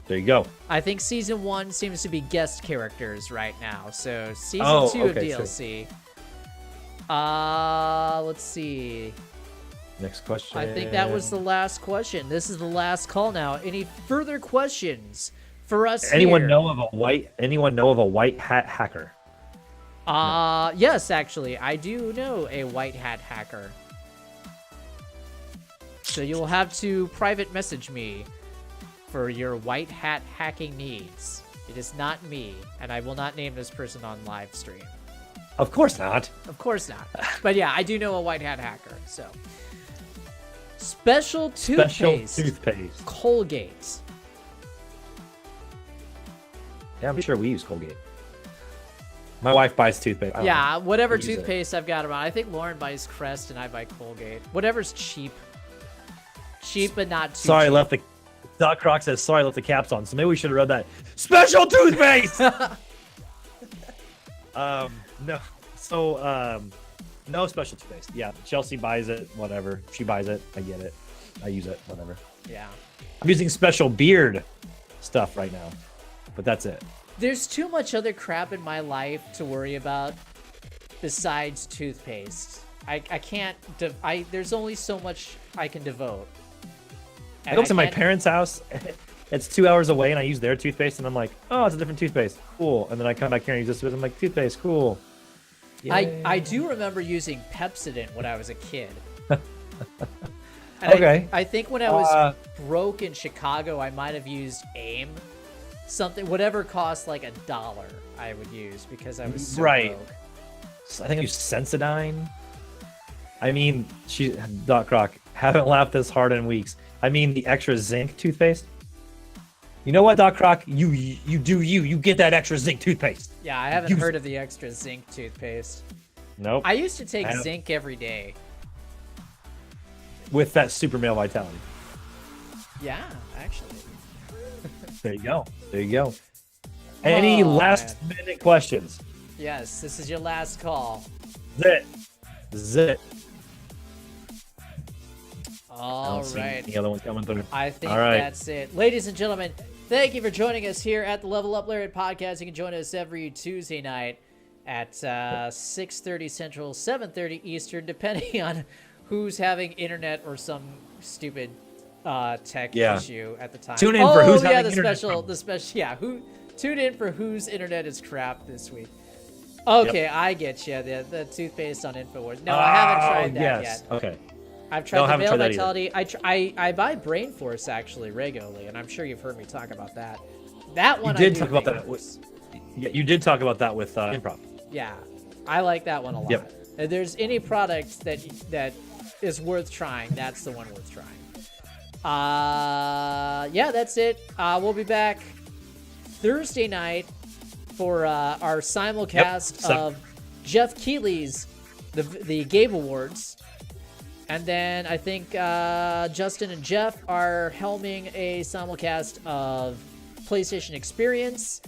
There you go. I think Season 1 seems to be guest characters right now. So Season 2 of okay, DLC. Let's see. Next question. I think that was the last question. This is the last call now. Any further questions for us Anyone here? know of a white hat hacker? Yes, actually. I do know a white hat hacker. So you will have to private message me for your white hat hacking needs. It is not me, and I will not name this person on live stream. Of course not. Of course not. But yeah, I do know a white hat hacker. So, special toothpaste. Colgate. Yeah, I'm sure we use Colgate. My wife buys toothpaste. Yeah, whatever toothpaste I've got around. I think Lauren buys Crest and I buy Colgate. Whatever's cheap. Cheap, but not too Sorry, cheap. I left the... Doc Croc says, sorry, I left the caps on. So maybe we should have read that. Special toothpaste! No. So, no special toothpaste. Yeah, Chelsea buys it, whatever. She buys it. I get it. I use it, whatever. Yeah. I'm using special beard stuff right now, but that's it. There's too much other crap in my life to worry about besides toothpaste. I can't, there's only so much I can devote. I go to my parents' house. It's 2 hours away, and I use their toothpaste, and I'm like, oh, it's a different toothpaste. Cool. And then I come back here and use this, and I'm like, toothpaste, cool. I do remember using Pepsodent when I was a kid. Okay. I think when I was broke in Chicago, I might have used AIM. Something, whatever cost like $1, I would use because I was so broke. I think I used Sensodyne. I mean, Doc Croc, haven't laughed this hard in weeks. I mean, the extra zinc toothpaste. You know what, Doc Croc? You get that extra zinc toothpaste. Yeah, I haven't heard of the extra zinc toothpaste. Nope. I used to take zinc every day. With that super male vitality. Yeah, actually. There you go. There you go. Any last minute questions? Yes, this is your last call. Zit. All right. The other one's coming through. I think that's it. Ladies and gentlemen, thank you for joining us here at the Level Up Lariat podcast. You can join us every Tuesday night at 6:30 Central, 7:30 Eastern, depending on who's having internet or some stupid tech issue at the time. Tune in for who's having internet. Tune in for whose internet is crap this week. Okay, I get you. The toothpaste on InfoWars. No, I haven't tried that yet. Okay. I've tried the Male Vitality. I buy Brain Force actually regularly, and I'm sure you've heard me talk about that. That one you did talk about that. Yeah, you did talk about that with Improv. Yeah, I like that one a lot. Yep. If there's any product that is worth trying, that's the one worth trying. Yeah, that's it. We'll be back Thursday night for our simulcast of Jeff Keighley's the Gabe Awards. And then I think Justin and Jeff are helming a simulcast of PlayStation Experience.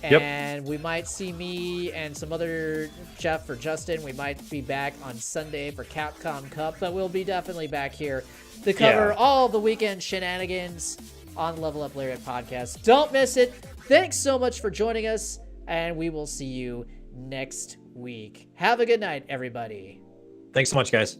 And we might see me and some other Jeff or Justin. We might be back on Sunday for Capcom Cup. But we'll be definitely back here to cover all the weekend shenanigans on Level Up Lariat podcast. Don't miss it. Thanks so much for joining us. And we will see you next week. Have a good night, everybody. Thanks so much, guys.